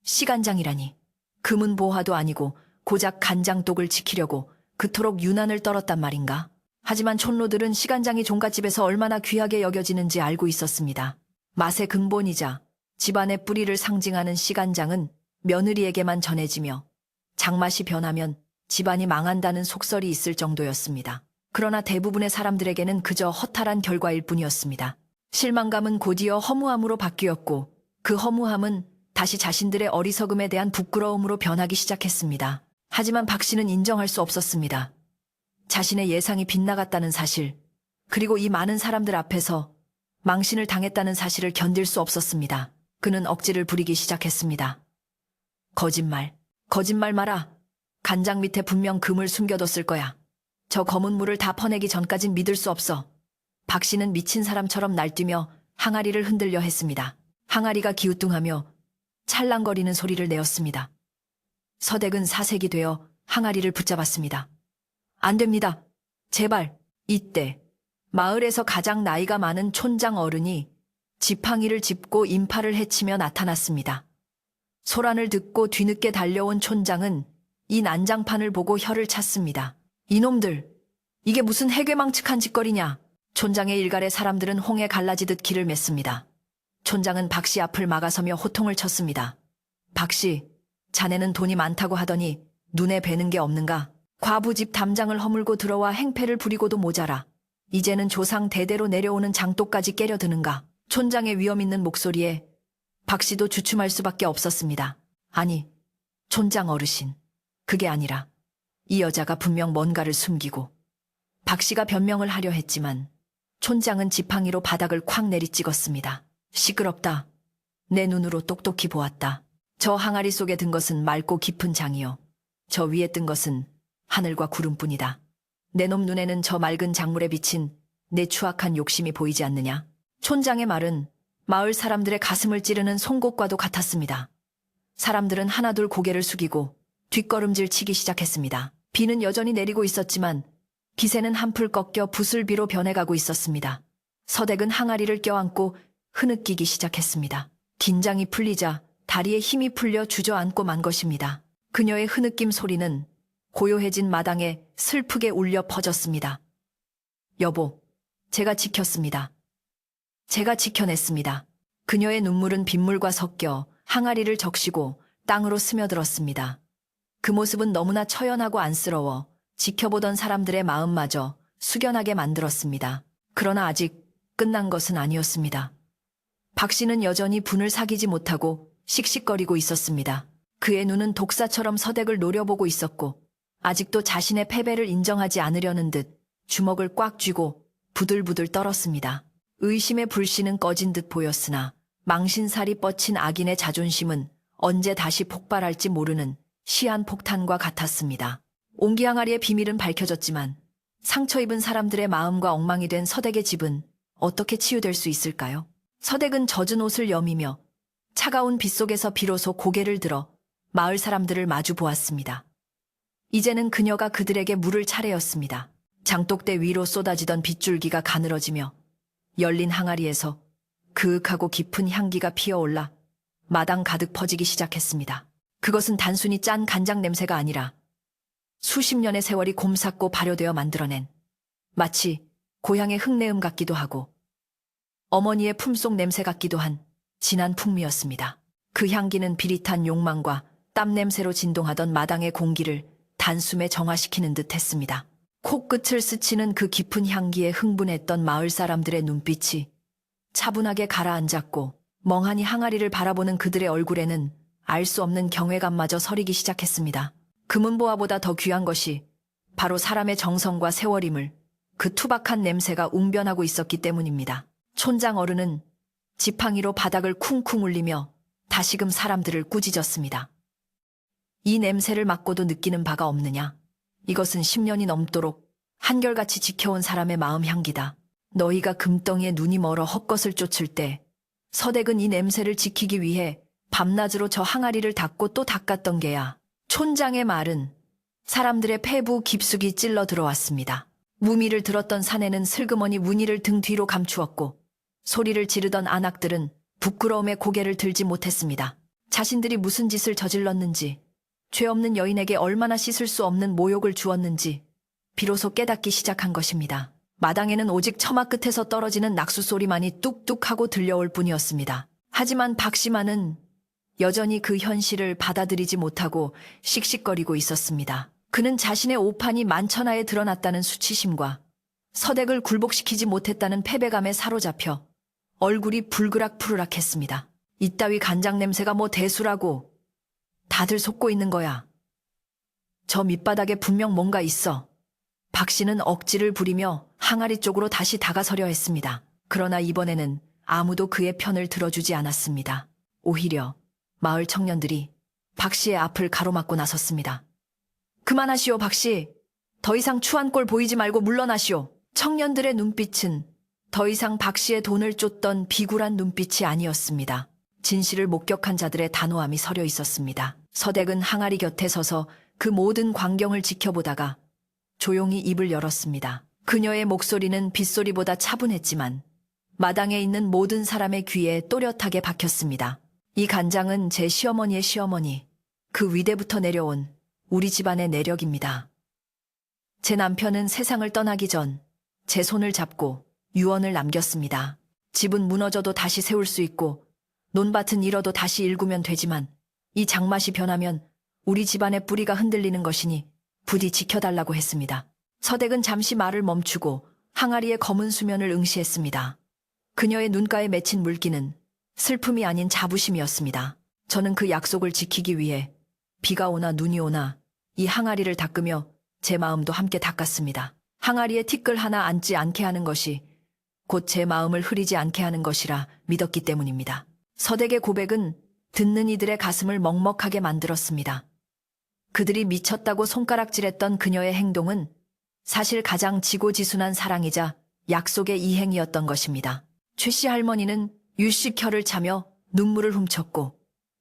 Speaker 1: 시간장이라니. 금은 보화도 아니고 고작 간장독을 지키려고 그토록 유난을 떨었단 말인가? 하지만 촌로들은 시간장이 종갓집에서 얼마나 귀하게 여겨지는지 알고 있었습니다. 맛의 근본이자 집안의 뿌리를 상징하는 시간장은 며느리에게만 전해지며 장맛이 변하면 집안이 망한다는 속설이 있을 정도였습니다. 그러나 대부분의 사람들에게는 그저 허탈한 결과일 뿐이었습니다. 실망감은 곧이어 허무함으로 바뀌었고 그 허무함은 다시 자신들의 어리석음에 대한 부끄러움으로 변하기 시작했습니다. 하지만 박 씨는 인정할 수 없었습니다. 자신의 예상이 빗나갔다는 사실, 그리고 이 많은 사람들 앞에서 망신을 당했다는 사실을 견딜 수 없었습니다. 그는 억지를 부리기 시작했습니다. 거짓말 마라. 간장 밑에 분명 금을 숨겨뒀을 거야. 저 검은 물을 다 퍼내기 전까진 믿을 수 없어. 박 씨는 미친 사람처럼 날뛰며 항아리를 흔들려 했습니다. 항아리가 기우뚱하며 찰랑거리는 소리를 내었습니다. 서댁은 사색이 되어 항아리를 붙잡았습니다. 안 됩니다. 제발. 이때 마을에서 가장 나이가 많은 촌장 어른이 지팡이를 짚고 인파를 헤치며 나타났습니다. 소란을 듣고 뒤늦게 달려온 촌장은 이 난장판을 보고 혀를 찼습니다. 이놈들, 이게 무슨 해괴망측한 짓거리냐. 촌장의 일갈에 사람들은 홍해 갈라지듯 길을 맺습니다. 촌장은 박씨 앞을 막아서며 호통을 쳤습니다. 박씨, 자네는 돈이 많다고 하더니 눈에 뵈는 게 없는가? 과부집 담장을 허물고 들어와 행패를 부리고도 모자라. 이제는 조상 대대로 내려오는 장독까지 깨려드는가? 촌장의 위험 있는 목소리에 박씨도 주춤할 수밖에 없었습니다. 아니, 촌장 어르신, 그게 아니라 이 여자가 분명 뭔가를 숨기고 박씨가 변명을 하려 했지만 촌장은 지팡이로 바닥을 콱 내리찍었습니다. 시끄럽다. 내 눈으로 똑똑히 보았다. 저 항아리 속에 든 것은 맑고 깊은 장이요. 저 위에 뜬 것은 하늘과 구름뿐이다. 내 놈 눈에는 저 맑은 작물에 비친 내 추악한 욕심이 보이지 않느냐. 촌장의 말은 마을 사람들의 가슴을 찌르는 송곳과도 같았습니다. 사람들은 하나둘 고개를 숙이고 뒷걸음질 치기 시작했습니다. 비는 여전히 내리고 있었지만 기세는 한풀 꺾여 부슬비로 변해가고 있었습니다. 서댁은 항아리를 껴안고 흐느끼기 시작했습니다. 긴장이 풀리자 다리에 힘이 풀려 주저앉고 만 것입니다. 그녀의 흐느낌 소리는 고요해진 마당에 슬프게 울려 퍼졌습니다. 여보, 제가 지켰습니다. 제가 지켜냈습니다. 그녀의 눈물은 빗물과 섞여 항아리를 적시고 땅으로 스며들었습니다. 그 모습은 너무나 처연하고 안쓰러워 지켜보던 사람들의 마음마저 숙연하게 만들었습니다. 그러나 아직 끝난 것은 아니었습니다. 박 씨는 여전히 분을 사귀지 못하고 씩씩거리고 있었습니다. 그의 눈은 독사처럼 서댁을 노려보고 있었고 아직도 자신의 패배를 인정하지 않으려는 듯 주먹을 꽉 쥐고 부들부들 떨었습니다. 의심의 불씨는 꺼진 듯 보였으나 망신살이 뻗친 악인의 자존심은 언제 다시 폭발할지 모르는 시한폭탄과 같았습니다. 옹기항아리의 비밀은 밝혀졌지만 상처 입은 사람들의 마음과 엉망이 된 서댁의 집은 어떻게 치유될 수 있을까요? 서댁은 젖은 옷을 여미며 차가운 빗속에서 비로소 고개를 들어 마을 사람들을 마주 보았습니다. 이제는 그녀가 그들에게 물을 차례였습니다. 장독대 위로 쏟아지던 빗줄기가 가늘어지며 열린 항아리에서 그윽하고 깊은 향기가 피어올라 마당 가득 퍼지기 시작했습니다. 그것은 단순히 짠 간장 냄새가 아니라 수십 년의 세월이 곰삭고 발효되어 만들어낸 마치 고향의 흙내음 같기도 하고 어머니의 품속 냄새 같기도 한 진한 풍미였습니다. 그 향기는 비릿한 욕망과 땀 냄새로 진동하던 마당의 공기를 단숨에 정화시키는 듯 했습니다. 코끝을 스치는 그 깊은 향기에 흥분했던 마을 사람들의 눈빛이 차분하게 가라앉았고 멍하니 항아리를 바라보는 그들의 얼굴에는 알 수 없는 경외감마저 서리기 시작했습니다. 금은보화보다 더 귀한 것이 바로 사람의 정성과 세월임을 그 투박한 냄새가 웅변하고 있었기 때문입니다. 촌장 어른은 지팡이로 바닥을 쿵쿵 울리며 다시금 사람들을 꾸짖었습니다. 이 냄새를 맡고도 느끼는 바가 없느냐? 이것은 10년이 넘도록 한결같이 지켜온 사람의 마음 향기다. 너희가 금덩이에 눈이 멀어 헛것을 쫓을 때 서댁은 이 냄새를 지키기 위해 밤낮으로 저 항아리를 닦고 또 닦았던 게야. 촌장의 말은 사람들의 폐부 깊숙이 찔러 들어왔습니다. 무미를 들었던 사내는 슬그머니 무늬를 등 뒤로 감추었고 소리를 지르던 안악들은 부끄러움에 고개를 들지 못했습니다. 자신들이 무슨 짓을 저질렀는지, 죄 없는 여인에게 얼마나 씻을 수 없는 모욕을 주었는지 비로소 깨닫기 시작한 것입니다. 마당에는 오직 처마 끝에서 떨어지는 낙수 소리만이 뚝뚝하고 들려올 뿐이었습니다. 하지만 박씨만은 여전히 그 현실을 받아들이지 못하고 씩씩거리고 있었습니다. 그는 자신의 오판이 만천하에 드러났다는 수치심과 서댁을 굴복시키지 못했다는 패배감에 사로잡혀 얼굴이 불그락푸르락했습니다. 이따위 간장 냄새가 뭐 대수라고. 다들 속고 있는 거야. 저 밑바닥에 분명 뭔가 있어. 박씨는 억지를 부리며 항아리 쪽으로 다시 다가서려 했습니다. 그러나 이번에는 아무도 그의 편을 들어주지 않았습니다. 오히려 마을 청년들이 박씨의 앞을 가로막고 나섰습니다. 그만하시오, 박씨. 더 이상 추한 꼴 보이지 말고 물러나시오. 청년들의 눈빛은 더 이상 박씨의 돈을 쫓던 비굴한 눈빛이 아니었습니다. 진실을 목격한 자들의 단호함이 서려 있었습니다. 서댁은 항아리 곁에 서서 그 모든 광경을 지켜보다가 조용히 입을 열었습니다. 그녀의 목소리는 빗소리보다 차분했지만 마당에 있는 모든 사람의 귀에 또렷하게 박혔습니다. 이 간장은 제 시어머니의 시어머니, 그 위대부터 내려온 우리 집안의 내력입니다. 제 남편은 세상을 떠나기 전 제 손을 잡고 유언을 남겼습니다. 집은 무너져도 다시 세울 수 있고 논밭은 잃어도 다시 일구면 되지만 이 장맛이 변하면 우리 집안의 뿌리가 흔들리는 것이니 부디 지켜달라고 했습니다. 서댁은 잠시 말을 멈추고 항아리의 검은 수면을 응시했습니다. 그녀의 눈가에 맺힌 물기는 슬픔이 아닌 자부심이었습니다. 저는 그 약속을 지키기 위해 비가 오나 눈이 오나 이 항아리를 닦으며 제 마음도 함께 닦았습니다. 항아리에 티끌 하나 앉지 않게 하는 것이 곧 제 마음을 흐리지 않게 하는 것이라 믿었기 때문입니다. 서댁의 고백은 듣는 이들의 가슴을 먹먹하게 만들었습니다. 그들이 미쳤다고 손가락질했던 그녀의 행동은 사실 가장 지고지순한 사랑이자 약속의 이행이었던 것입니다. 최 씨 할머니는 유씩 혀를 차며 눈물을 훔쳤고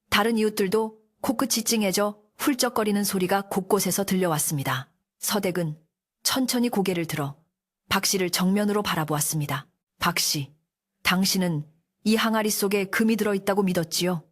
Speaker 1: 다른 이웃들도 코끝이 찡해져 훌쩍거리는 소리가 곳곳에서 들려왔습니다. 서댁은 천천히 고개를 들어 박 씨를 정면으로 바라보았습니다. 박 씨, 당신은 이 항아리 속에 금이 들어있다고 믿었지요?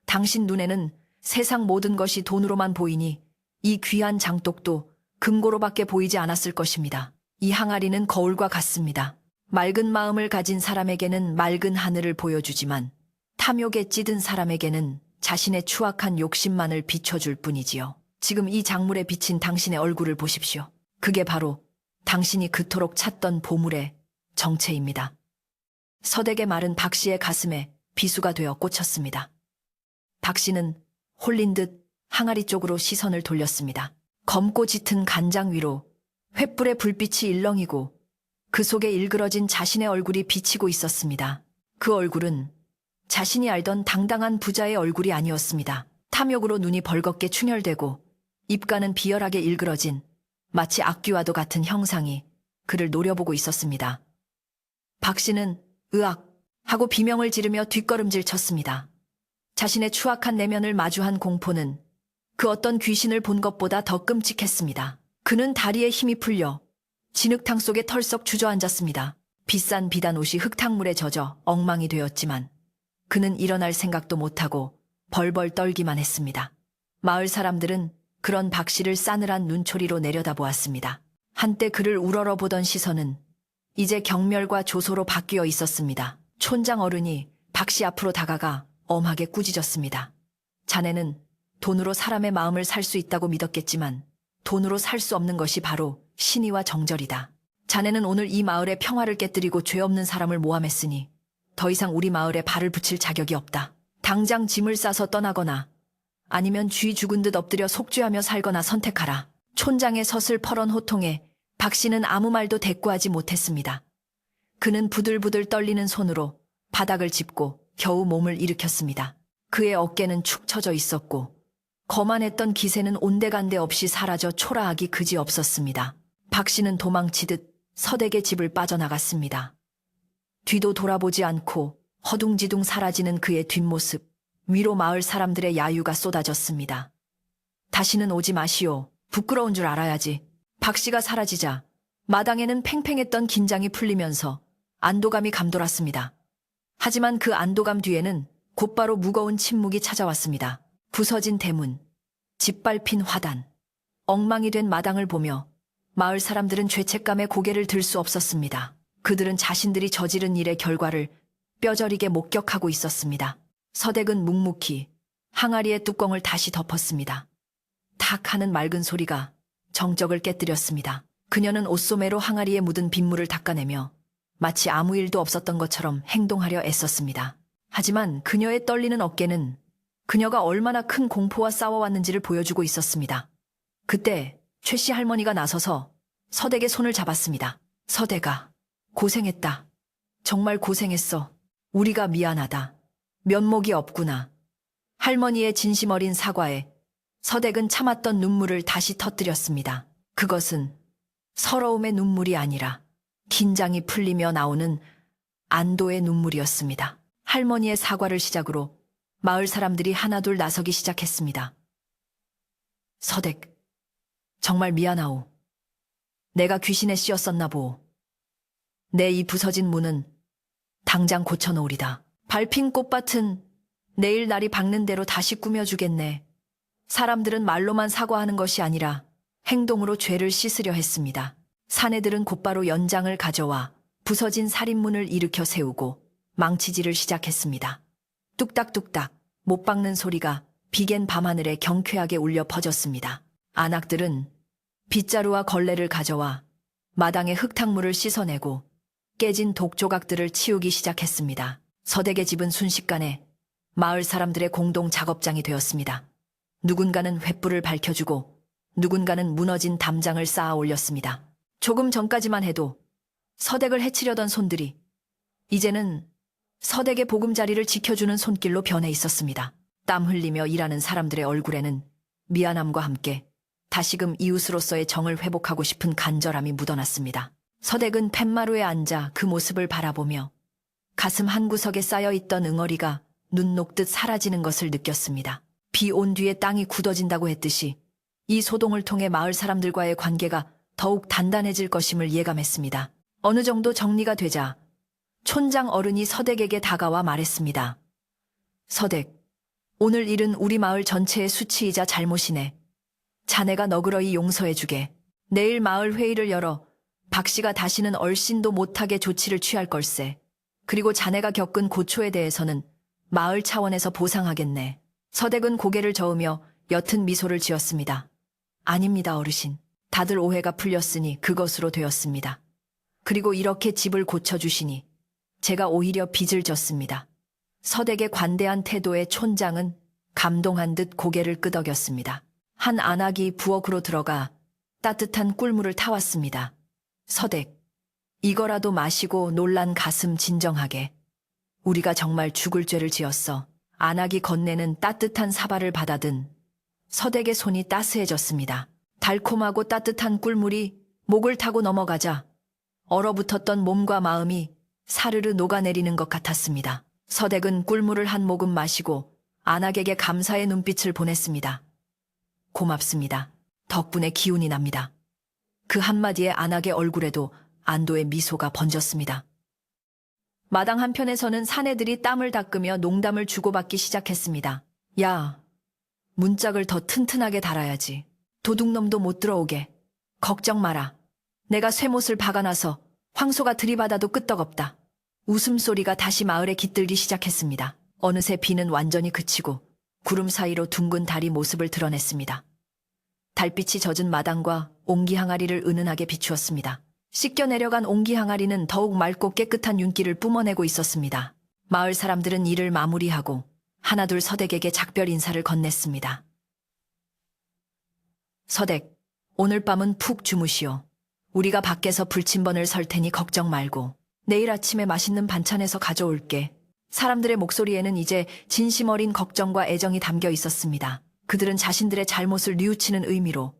Speaker 1: 당신 눈에는 세상 모든 것이 돈으로만 보이니 이 귀한 장독도 금고로밖에 보이지 않았을 것입니다. 이 항아리는 거울과 같습니다. 맑은 마음을 가진 사람에게는 맑은 하늘을 보여주지만 탐욕에 찌든 사람에게는 자신의 추악한 욕심만을 비춰줄 뿐이지요. 지금 이 작물에 비친 당신의 얼굴을 보십시오. 그게 바로 당신이 그토록 찾던 보물의 정체입니다. 서댁의 말은 박 씨의 가슴에 비수가 되어 꽂혔습니다. 박 씨는 홀린 듯 항아리 쪽으로 시선을 돌렸습니다. 검고 짙은 간장 위로 횃불의 불빛이 일렁이고 그 속에 일그러진 자신의 얼굴이 비치고 있었습니다. 그 얼굴은 자신이 알던 당당한 부자의 얼굴이 아니었습니다. 탐욕으로 눈이 벌겋게 충혈되고 입가는 비열하게 일그러진 마치 악귀와도 같은 형상이 그를 노려보고 있었습니다. 박 씨는 으악 하고 비명을 지르며 뒷걸음질 쳤습니다. 자신의 추악한 내면을 마주한 공포는 그 어떤 귀신을 본 것보다 더 끔찍했습니다. 그는 다리에 힘이 풀려 진흙탕 속에 털썩 주저앉았습니다. 비싼 비단 옷이 흙탕물에 젖어 엉망이 되었지만 그는 일어날 생각도 못하고 벌벌 떨기만 했습니다. 마을 사람들은 그런 박 씨를 싸늘한 눈초리로 내려다보았습니다. 한때 그를 우러러보던 시선은 이제 경멸과 조소로 바뀌어 있었습니다. 촌장 어른이 박 씨 앞으로 다가가 엄하게 꾸짖었습니다. 자네는 돈으로 사람의 마음을 살 수 있다고 믿었겠지만 돈으로 살 수 없는 것이 바로 신의와 정절이다. 자네는 오늘 이 마을의 평화를 깨뜨리고 죄 없는 사람을 모함했으니 더 이상 우리 마을에 발을 붙일 자격이 없다. 당장 짐을 싸서 떠나거나 아니면 쥐 죽은 듯 엎드려 속죄하며 살거나 선택하라. 촌장의 서슬퍼런 호통에 박 씨는 아무 말도 대꾸하지 못했습니다. 그는 부들부들 떨리는 손으로 바닥을 짚고 겨우 몸을 일으켰습니다. 그의 어깨는 축 처져 있었고 거만했던 기세는 온데간데 없이 사라져 초라하기 그지없었습니다. 박 씨는 도망치듯 서댁의 집을 빠져나갔습니다. 뒤도 돌아보지 않고 허둥지둥 사라지는 그의 뒷모습 위로 마을 사람들의 야유가 쏟아졌습니다. 다시는 오지 마시오. 부끄러운 줄 알아야지. 박 씨가 사라지자 마당에는 팽팽했던 긴장이 풀리면서 안도감이 감돌았습니다. 하지만 그 안도감 뒤에는 곧바로 무거운 침묵이 찾아왔습니다. 부서진 대문, 짓밟힌 화단, 엉망이 된 마당을 보며 마을 사람들은 죄책감에 고개를 들 수 없었습니다. 그들은 자신들이 저지른 일의 결과를 뼈저리게 목격하고 있었습니다. 서댁은 묵묵히 항아리의 뚜껑을 다시 덮었습니다. 탁 하는 맑은 소리가 정적을 깨뜨렸습니다. 그녀는 옷소매로 항아리에 묻은 빗물을 닦아내며 마치 아무 일도 없었던 것처럼 행동하려 애썼습니다. 하지만 그녀의 떨리는 어깨는 그녀가 얼마나 큰 공포와 싸워왔는지를 보여주고 있었습니다. 그때 최 씨 할머니가 나서서 서댁의 손을 잡았습니다. 서대가 고생했다. 정말 고생했어. 우리가 미안하다. 면목이 없구나. 할머니의 진심 어린 사과에 서댁은 참았던 눈물을 다시 터뜨렸습니다. 그것은 서러움의 눈물이 아니라 긴장이 풀리며 나오는 안도의 눈물이었습니다. 할머니의 사과를 시작으로 마을 사람들이 하나둘 나서기 시작했습니다. 서댁, 정말 미안하오. 내가 귀신에 씌었었나 보오. 내 이 부서진 문은 당장 고쳐놓으리다. 밟힌 꽃밭은 내일 날이 밝는 대로 다시 꾸며주겠네. 사람들은 말로만 사과하는 것이 아니라 행동으로 죄를 씻으려 했습니다. 사내들은 곧바로 연장을 가져와 부서진 살인문을 일으켜 세우고 망치질을 시작했습니다. 뚝딱뚝딱 못 박는 소리가 비갠 밤하늘에 경쾌하게 울려 퍼졌습니다. 안악들은 빗자루와 걸레를 가져와 마당의 흙탕물을 씻어내고 깨진 독조각들을 치우기 시작했습니다. 서댁의 집은 순식간에 마을 사람들의 공동 작업장이 되었습니다. 누군가는 횃불을 밝혀주고 누군가는 무너진 담장을 쌓아 올렸습니다. 조금 전까지만 해도 서댁을 해치려던 손들이 이제는 서댁의 보금자리를 지켜주는 손길로 변해 있었습니다. 땀 흘리며 일하는 사람들의 얼굴에는 미안함과 함께 다시금 이웃으로서의 정을 회복하고 싶은 간절함이 묻어났습니다. 서댁은 팻마루에 앉아 그 모습을 바라보며 가슴 한구석에 쌓여있던 응어리가 눈 녹듯 사라지는 것을 느꼈습니다. 비 온 뒤에 땅이 굳어진다고 했듯이 이 소동을 통해 마을 사람들과의 관계가 더욱 단단해질 것임을 예감했습니다. 어느 정도 정리가 되자 촌장 어른이 서댁에게 다가와 말했습니다. 서댁, 오늘 일은 우리 마을 전체의 수치이자 잘못이네. 자네가 너그러이 용서해주게. 내일 마을 회의를 열어 박 씨가 다시는 얼씬도 못하게 조치를 취할 걸세. 그리고 자네가 겪은 고초에 대해서는 마을 차원에서 보상하겠네. 서댁은 고개를 저으며 옅은 미소를 지었습니다. 아닙니다, 어르신. 다들 오해가 풀렸으니 그것으로 되었습니다. 그리고 이렇게 집을 고쳐주시니 제가 오히려 빚을 졌습니다. 서댁의 관대한 태도에 촌장은 감동한 듯 고개를 끄덕였습니다. 한 안악이 부엌으로 들어가 따뜻한 꿀물을 타왔습니다. 서댁, 이거라도 마시고 놀란 가슴 진정하게. 우리가 정말 죽을 죄를 지었어. 안악이 건네는 따뜻한 사발을 받아든 서댁의 손이 따스해졌습니다. 달콤하고 따뜻한 꿀물이 목을 타고 넘어가자 얼어붙었던 몸과 마음이 사르르 녹아내리는 것 같았습니다. 서댁은 꿀물을 한 모금 마시고 안악에게 감사의 눈빛을 보냈습니다. 고맙습니다. 덕분에 기운이 납니다. 그 한마디에 안악의 얼굴에도 안도의 미소가 번졌습니다. 마당 한편에서는 사내들이 땀을 닦으며 농담을 주고받기 시작했습니다. 야, 문짝을 더 튼튼하게 달아야지. 도둑놈도 못 들어오게. 걱정 마라. 내가 쇠못을 박아놔서 황소가 들이받아도 끄떡없다. 웃음소리가 다시 마을에 깃들기 시작했습니다. 어느새 비는 완전히 그치고 구름 사이로 둥근 달이 모습을 드러냈습니다. 달빛이 젖은 마당과 옹기 항아리를 은은하게 비추었습니다. 씻겨 내려간 옹기 항아리는 더욱 맑고 깨끗한 윤기를 뿜어내고 있었습니다. 마을 사람들은 일을 마무리하고 하나둘 서댁에게 작별 인사를 건넸습니다. 서댁, 오늘 밤은 푹 주무시오. 우리가 밖에서 불침번을 설 테니 걱정 말고 내일 아침에 맛있는 반찬해서 가져올게. 사람들의 목소리에는 이제 진심 어린 걱정과 애정이 담겨 있었습니다. 그들은 자신들의 잘못을 뉘우치는 의미로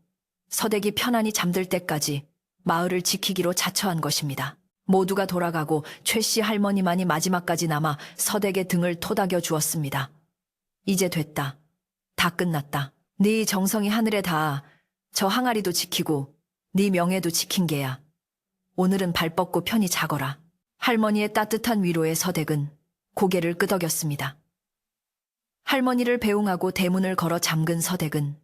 Speaker 1: 서댁이 편안히 잠들 때까지 마을을 지키기로 자처한 것입니다. 모두가 돌아가고 최 씨 할머니만이 마지막까지 남아 서댁의 등을 토닥여 주었습니다. 이제 됐다. 다 끝났다. 네 정성이 하늘에 닿아 저 항아리도 지키고 네 명예도 지킨 게야. 오늘은 발 뻗고 편히 자거라. 할머니의 따뜻한 위로에 서댁은 고개를 끄덕였습니다. 할머니를 배웅하고 대문을 걸어 잠근 서댁은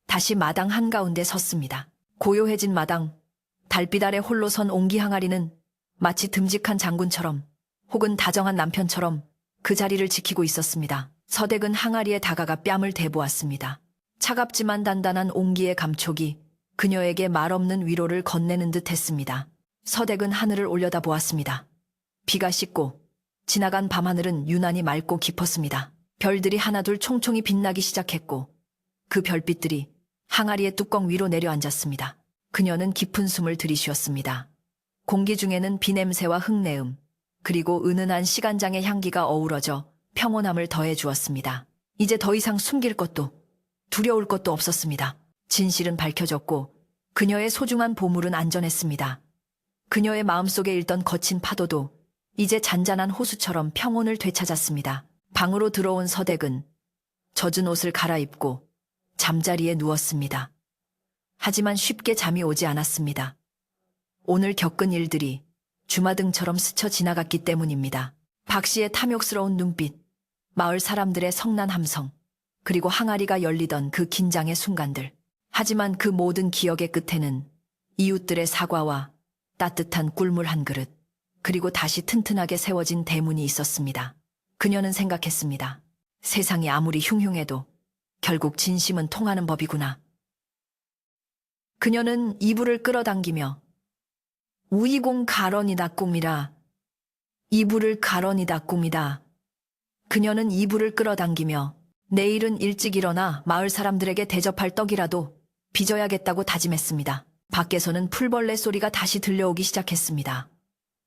Speaker 1: 다시 마당 한가운데 섰습니다. 고요해진 마당, 달빛 아래 홀로 선 옹기 항아리는 마치 듬직한 장군처럼 혹은 다정한 남편처럼 그 자리를 지키고 있었습니다. 서댁은 항아리에 다가가 뺨을 대보았습니다. 차갑지만 단단한 옹기의 감촉이 그녀에게 말없는 위로를 건네는 듯 했습니다. 서댁은 하늘을 올려다보았습니다. 비가 씻고 지나간 밤하늘은 유난히 맑고 깊었습니다. 별들이 하나둘 총총히 빛나기 시작했고 그 별빛들이 항아리의 뚜껑 위로 내려앉았습니다. 그녀는 깊은 숨을 들이쉬었습니다. 공기 중에는 비냄새와 흙내음 그리고 은은한 시간장의 향기가 어우러져 평온함을 더해 주었습니다. 이제 더 이상 숨길 것도 두려울 것도 없었습니다. 진실은 밝혀졌고 그녀의 소중한 보물은 안전했습니다. 그녀의 마음속에 일던 거친 파도도 이제 잔잔한 호수처럼 평온을 되찾았습니다. 방으로 들어온 서댁은 젖은 옷을 갈아입고 잠자리에 누웠습니다. 하지만 쉽게 잠이 오지 않았습니다. 오늘 겪은 일들이 주마등처럼 스쳐 지나갔기 때문입니다. 박 씨의 탐욕스러운 눈빛, 마을 사람들의 성난 함성, 그리고 항아리가 열리던 그 긴장의 순간들. 하지만 그 모든 기억의 끝에는 이웃들의 사과와 따뜻한 꿀물 한 그릇, 그리고 다시 튼튼하게 세워진 대문이 있었습니다. 그녀는 생각했습니다. 세상이 아무리 흉흉해도 결국 진심은 통하는 법이구나. 그녀는 이불을 끌어당기며 우이공 가런이다 꿈이라, 이불을 가런이다 꿈이다. 그녀는 이불을 끌어당기며 내일은 일찍 일어나 마을 사람들에게 대접할 떡이라도 빚어야겠다고 다짐했습니다. 밖에서는 풀벌레 소리가 다시 들려오기 시작했습니다.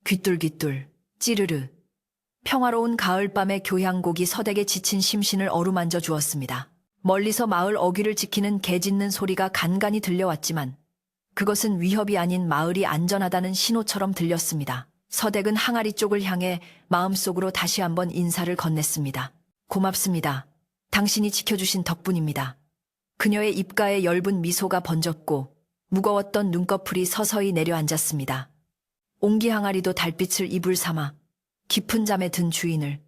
Speaker 1: 귀뚤귀뚤, 찌르르. 평화로운 가을밤의 교향곡이 서댁의 지친 심신을 어루만져 주었습니다. 멀리서 마을 어귀를 지키는 개 짖는 소리가 간간히 들려왔지만 그것은 위협이 아닌 마을이 안전하다는 신호처럼 들렸습니다. 서댁은 항아리 쪽을 향해 마음속으로 다시 한번 인사를 건넸습니다. 고맙습니다. 당신이 지켜주신 덕분입니다. 그녀의 입가에 엷은 미소가 번졌고 무거웠던 눈꺼풀이 서서히 내려앉았습니다. 옹기 항아리도 달빛을 이불 삼아 깊은 잠에 든 주인을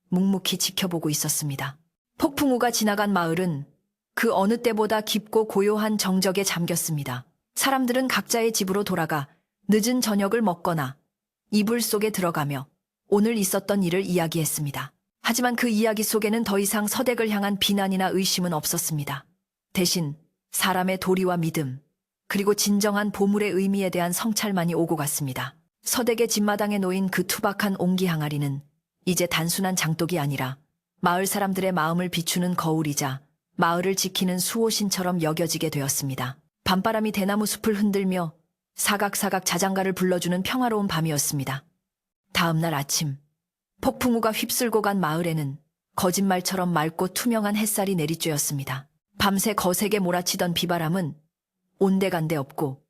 Speaker 1: 묵묵히 지켜보고 있었습니다. 폭풍우가 지나간 마을은 그 어느 때보다 깊고 고요한 정적에 잠겼습니다. 사람들은 각자의 집으로 돌아가 늦은 저녁을 먹거나 이불 속에 들어가며 오늘 있었던 일을 이야기했습니다. 하지만 그 이야기 속에는 더 이상 서댁을 향한 비난이나 의심은 없었습니다. 대신 사람의 도리와 믿음, 그리고 진정한 보물의 의미에 대한 성찰만이 오고 갔습니다. 서댁의 집마당에 놓인 그 투박한 옹기 항아리는 이제 단순한 장독이 아니라 마을 사람들의 마음을 비추는 거울이자 마을을 지키는 수호신처럼 여겨지게 되었습니다. 밤바람이 대나무 숲을 흔들며 사각사각 자장가를 불러주는 평화로운 밤이었습니다. 다음 날 아침, 폭풍우가 휩쓸고 간 마을에는 거짓말처럼 맑고 투명한 햇살이 내리쬐었습니다. 밤새 거세게 몰아치던 비바람은 온데간데 없고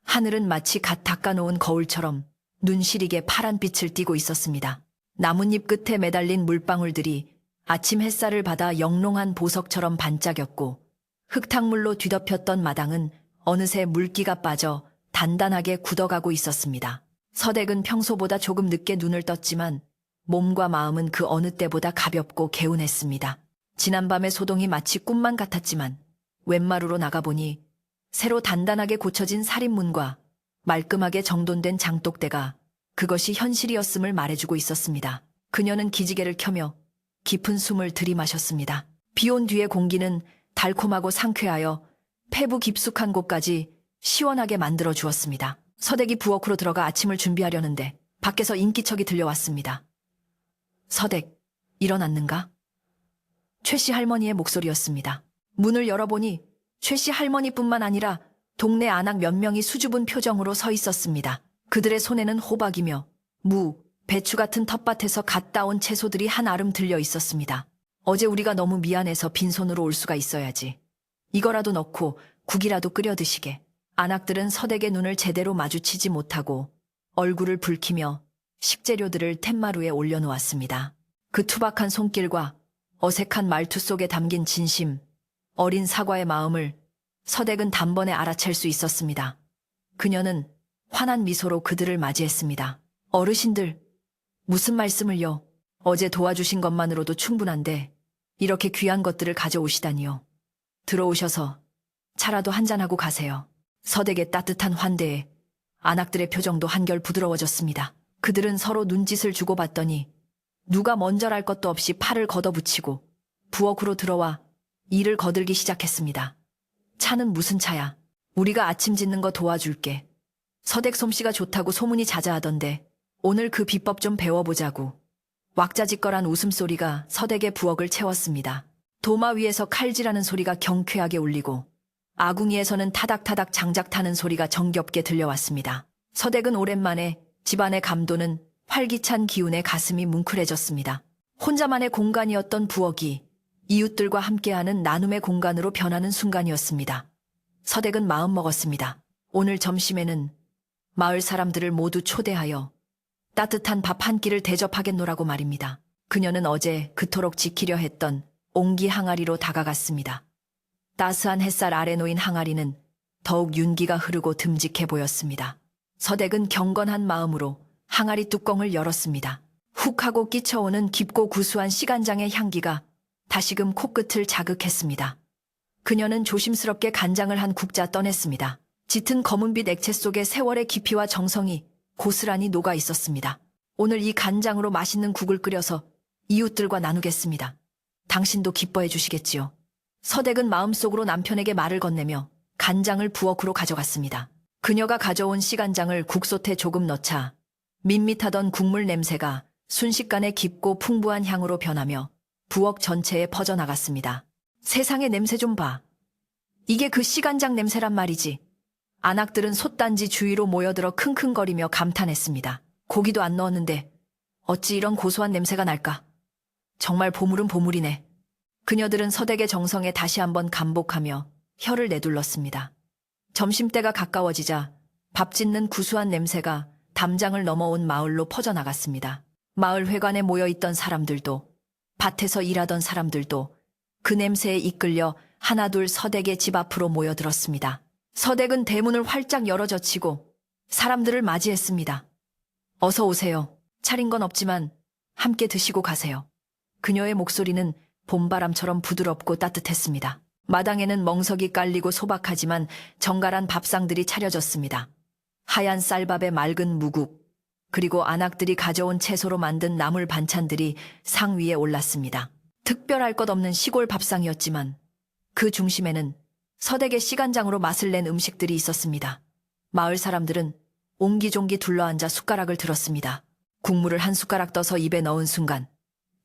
Speaker 1: 하늘은 마치 갓 닦아놓은 거울처럼 눈시리게 파란 빛을 띠고 있었습니다. 나뭇잎 끝에 매달린 물방울들이 아침 햇살을 받아 영롱한 보석처럼 반짝였고 흙탕물로 뒤덮였던 마당은 어느새 물기가 빠져 단단하게 굳어가고 있었습니다. 서댁은 평소보다 조금 늦게 눈을 떴지만 몸과 마음은 그 어느 때보다 가볍고 개운했습니다. 지난밤의 소동이 마치 꿈만 같았지만 웬마루로 나가보니 새로 단단하게 고쳐진 살인문과 말끔하게 정돈된 장독대가 그것이 현실이었음을 말해주고 있었습니다. 그녀는 기지개를 켜며 깊은 숨을 들이마셨습니다. 비온 뒤의 공기는 달콤하고 상쾌하여 폐부 깊숙한 곳까지 시원하게 만들어 주었습니다. 서댁이 부엌으로 들어가 아침을 준비하려는데 밖에서 인기척이 들려왔습니다. 서댁, 일어났는가? 최씨 할머니의 목소리였습니다. 문을 열어보니 최씨 할머니뿐만 아니라 동네 아낙 몇 명이 수줍은 표정으로 서 있었습니다. 그들의 손에는 호박이며 무, 배추 같은 텃밭에서 갓 따온 채소들이 한 아름 들려 있었습니다. 어제 우리가 너무 미안해서 빈손으로 올 수가 있어야지. 이거라도 넣고 국이라도 끓여 드시게. 아낙들은 서댁의 눈을 제대로 마주치지 못하고 얼굴을 붉히며 식재료들을 툇마루에 올려놓았습니다. 그 투박한 손길과 어색한 말투 속에 담긴 진심, 어린 사과의 마음을 서댁은 단번에 알아챌 수 있었습니다. 그녀는 환한 미소로 그들을 맞이했습니다. 어르신들, 무슨 말씀을요? 어제 도와주신 것만으로도 충분한데 이렇게 귀한 것들을 가져오시다니요. 들어오셔서 차라도 한잔하고 가세요. 서댁의 따뜻한 환대에 아낙들의 표정도 한결 부드러워졌습니다. 그들은 서로 눈짓을 주고받더니 누가 먼저랄 것도 없이 팔을 걷어붙이고 부엌으로 들어와 일을 거들기 시작했습니다. 차는 무슨 차야? 우리가 아침 짓는 거 도와줄게. 서댁 솜씨가 좋다고 소문이 자자하던데 오늘 그 비법 좀 배워보자고. 왁자지껄한 웃음소리가 서댁의 부엌을 채웠습니다. 도마 위에서 칼질하는 소리가 경쾌하게 울리고 아궁이에서는 타닥타닥 장작 타는 소리가 정겹게 들려왔습니다. 서댁은 오랜만에 집안의 감도는 활기찬 기운에 가슴이 뭉클해졌습니다. 혼자만의 공간이었던 부엌이 이웃들과 함께하는 나눔의 공간으로 변하는 순간이었습니다. 서댁은 마음먹었습니다. 오늘 점심에는 마을 사람들을 모두 초대하여 따뜻한 밥 한 끼를 대접하겠노라고 말입니다. 그녀는 어제 그토록 지키려 했던 옹기 항아리로 다가갔습니다. 따스한 햇살 아래 놓인 항아리는 더욱 윤기가 흐르고 듬직해 보였습니다. 서댁은 경건한 마음으로 항아리 뚜껑을 열었습니다. 훅 하고 끼쳐오는 깊고 구수한 시간장의 향기가 다시금 코끝을 자극했습니다. 그녀는 조심스럽게 간장을 한 국자 떠냈습니다. 짙은 검은빛 액체 속에 세월의 깊이와 정성이 고스란히 녹아 있었습니다. 오늘 이 간장으로 맛있는 국을 끓여서 이웃들과 나누겠습니다. 당신도 기뻐해 주시겠지요. 서댁은 마음속으로 남편에게 말을 건네며 간장을 부엌으로 가져갔습니다. 그녀가 가져온 시간장을 국솥에 조금 넣자 밋밋하던 국물 냄새가 순식간에 깊고 풍부한 향으로 변하며 부엌 전체에 퍼져나갔습니다. 세상의 냄새 좀 봐. 이게 그 시간장 냄새란 말이지. 안악들은 솥단지 주위로 모여들어 킁킁거리며 감탄했습니다. 고기도 안 넣었는데 어찌 이런 고소한 냄새가 날까? 정말 보물은 보물이네. 그녀들은 서댁의 정성에 다시 한번 감복하며 혀를 내둘렀습니다. 점심때가 가까워지자 밥 짓는 구수한 냄새가 담장을 넘어온 마을로 퍼져나갔습니다. 마을 회관에 모여있던 사람들도 밭에서 일하던 사람들도 그 냄새에 이끌려 하나둘 서댁의 집 앞으로 모여들었습니다. 서댁은 대문을 활짝 열어젖히고 사람들을 맞이했습니다. 어서 오세요. 차린 건 없지만 함께 드시고 가세요. 그녀의 목소리는 봄바람처럼 부드럽고 따뜻했습니다. 마당에는 멍석이 깔리고 소박하지만 정갈한 밥상들이 차려졌습니다. 하얀 쌀밥에 맑은 무국, 그리고 안악들이 가져온 채소로 만든 나물 반찬들이 상 위에 올랐습니다. 특별할 것 없는 시골 밥상이었지만 그 중심에는 서댁의 시간장으로 맛을 낸 음식들이 있었습니다. 마을 사람들은 옹기종기 둘러앉아 숟가락을 들었습니다. 국물을 한 숟가락 떠서 입에 넣은 순간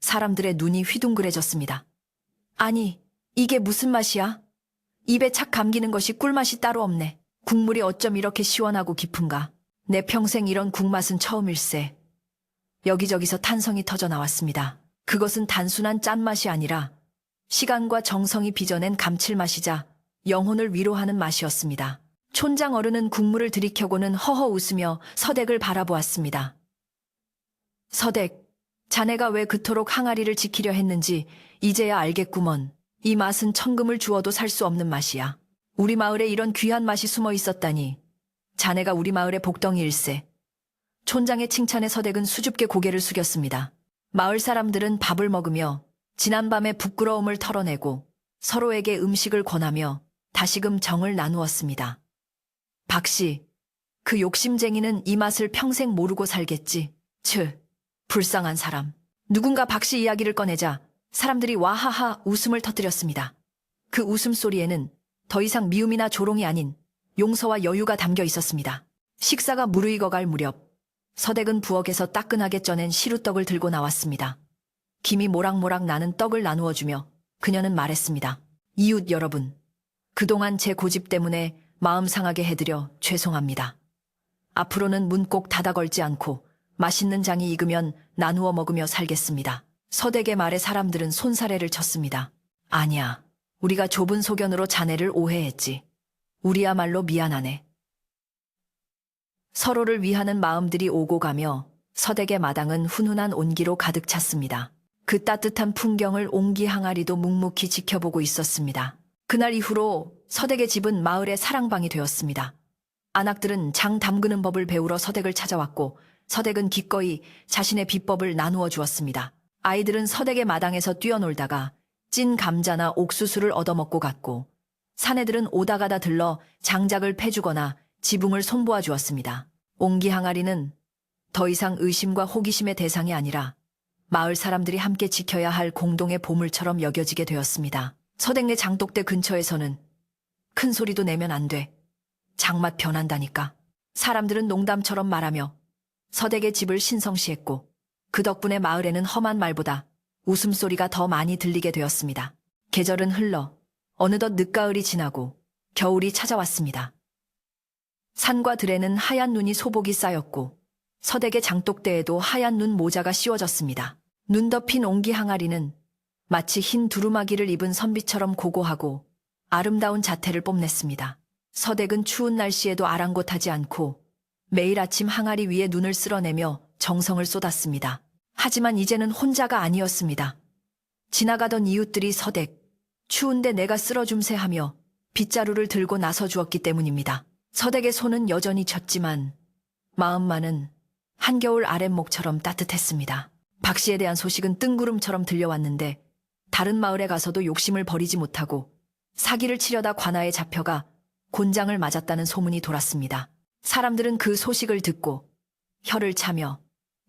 Speaker 1: 사람들의 눈이 휘둥그레졌습니다. 아니, 이게 무슨 맛이야? 입에 착 감기는 것이 꿀맛이 따로 없네. 국물이 어쩜 이렇게 시원하고 깊은가. 내 평생 이런 국맛은 처음일세. 여기저기서 탄성이 터져 나왔습니다. 그것은 단순한 짠맛이 아니라 시간과 정성이 빚어낸 감칠맛이자 영혼을 위로하는 맛이었습니다. 촌장 어른은 국물을 들이켜고는 허허 웃으며 서댁을 바라보았습니다. 서댁, 자네가 왜 그토록 항아리를 지키려 했는지 이제야 알겠구먼. 이 맛은 천금을 주어도 살 수 없는 맛이야. 우리 마을에 이런 귀한 맛이 숨어 있었다니. 자네가 우리 마을의 복덩이일세. 촌장의 칭찬에 서댁은 수줍게 고개를 숙였습니다. 마을 사람들은 밥을 먹으며 지난밤의 부끄러움을 털어내고 서로에게 음식을 권하며 다시금 정을 나누었습니다. 박씨, 그 욕심쟁이는 이 맛을 평생 모르고 살겠지. 불쌍한 사람. 누군가 박씨 이야기를 꺼내자 사람들이 와하하 웃음을 터뜨렸습니다. 그 웃음소리에는 더 이상 미움이나 조롱이 아닌 용서와 여유가 담겨 있었습니다. 식사가 무르익어갈 무렵 서댁은 부엌에서 따끈하게 쪄낸 시루떡을 들고 나왔습니다. 김이 모락모락 나는 떡을 나누어주며 그녀는 말했습니다. 이웃 여러분, 그동안 제 고집 때문에 마음 상하게 해드려 죄송합니다. 앞으로는 문 꼭 닫아 걸지 않고 맛있는 장이 익으면 나누어 먹으며 살겠습니다. 서댁의 말에 사람들은 손사래를 쳤습니다. 아니야, 우리가 좁은 소견으로 자네를 오해했지. 우리야말로 미안하네. 서로를 위하는 마음들이 오고 가며 서댁의 마당은 훈훈한 온기로 가득 찼습니다. 그 따뜻한 풍경을 옹기 항아리도 묵묵히 지켜보고 있었습니다. 그날 이후로 서댁의 집은 마을의 사랑방이 되었습니다. 안악들은 장 담그는 법을 배우러 서댁을 찾아왔고 서댁은 기꺼이 자신의 비법을 나누어 주었습니다. 아이들은 서댁의 마당에서 뛰어놀다가 찐 감자나 옥수수를 얻어먹고 갔고 사내들은 오다가다 들러 장작을 패주거나 지붕을 손보아 주었습니다. 옹기 항아리는 더 이상 의심과 호기심의 대상이 아니라 마을 사람들이 함께 지켜야 할 공동의 보물처럼 여겨지게 되었습니다. 서댁네 장독대 근처에서는 큰 소리도 내면 안 돼. 장맛 변한다니까. 사람들은 농담처럼 말하며 서댁의 집을 신성시했고 그 덕분에 마을에는 험한 말보다 웃음소리가 더 많이 들리게 되었습니다. 계절은 흘러 어느덧 늦가을이 지나고 겨울이 찾아왔습니다. 산과 들에는 하얀 눈이 소복이 쌓였고 서댁의 장독대에도 하얀 눈 모자가 씌워졌습니다. 눈 덮인 옹기 항아리는 마치 흰 두루마기를 입은 선비처럼 고고하고 아름다운 자태를 뽐냈습니다. 서댁은 추운 날씨에도 아랑곳하지 않고 매일 아침 항아리 위에 눈을 쓸어내며 정성을 쏟았습니다. 하지만 이제는 혼자가 아니었습니다. 지나가던 이웃들이 서댁, 추운데 내가 쓸어줌세 하며 빗자루를 들고 나서 주었기 때문입니다. 서댁의 손은 여전히 졌지만 마음만은 한겨울 아랫목처럼 따뜻했습니다. 박 씨에 대한 소식은 뜬구름처럼 들려왔는데 다른 마을에 가서도 욕심을 버리지 못하고 사기를 치려다 관아에 잡혀가 곤장을 맞았다는 소문이 돌았습니다. 사람들은 그 소식을 듣고 혀를 차며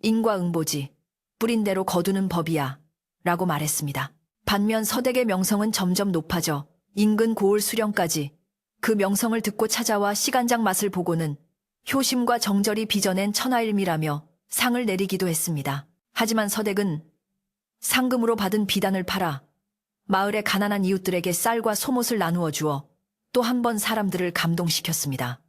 Speaker 1: 인과응보지, 뿌린 대로 거두는 법이야 라고 말했습니다. 반면 서댁의 명성은 점점 높아져 인근 고을 수령까지 그 명성을 듣고 찾아와 시간장 맛을 보고는 효심과 정절이 빚어낸 천하일미라며 상을 내리기도 했습니다. 하지만 서댁은 상금으로 받은 비단을 팔아 마을의 가난한 이웃들에게 쌀과 소못을 나누어 주어 또 한 번 사람들을 감동시켰습니다.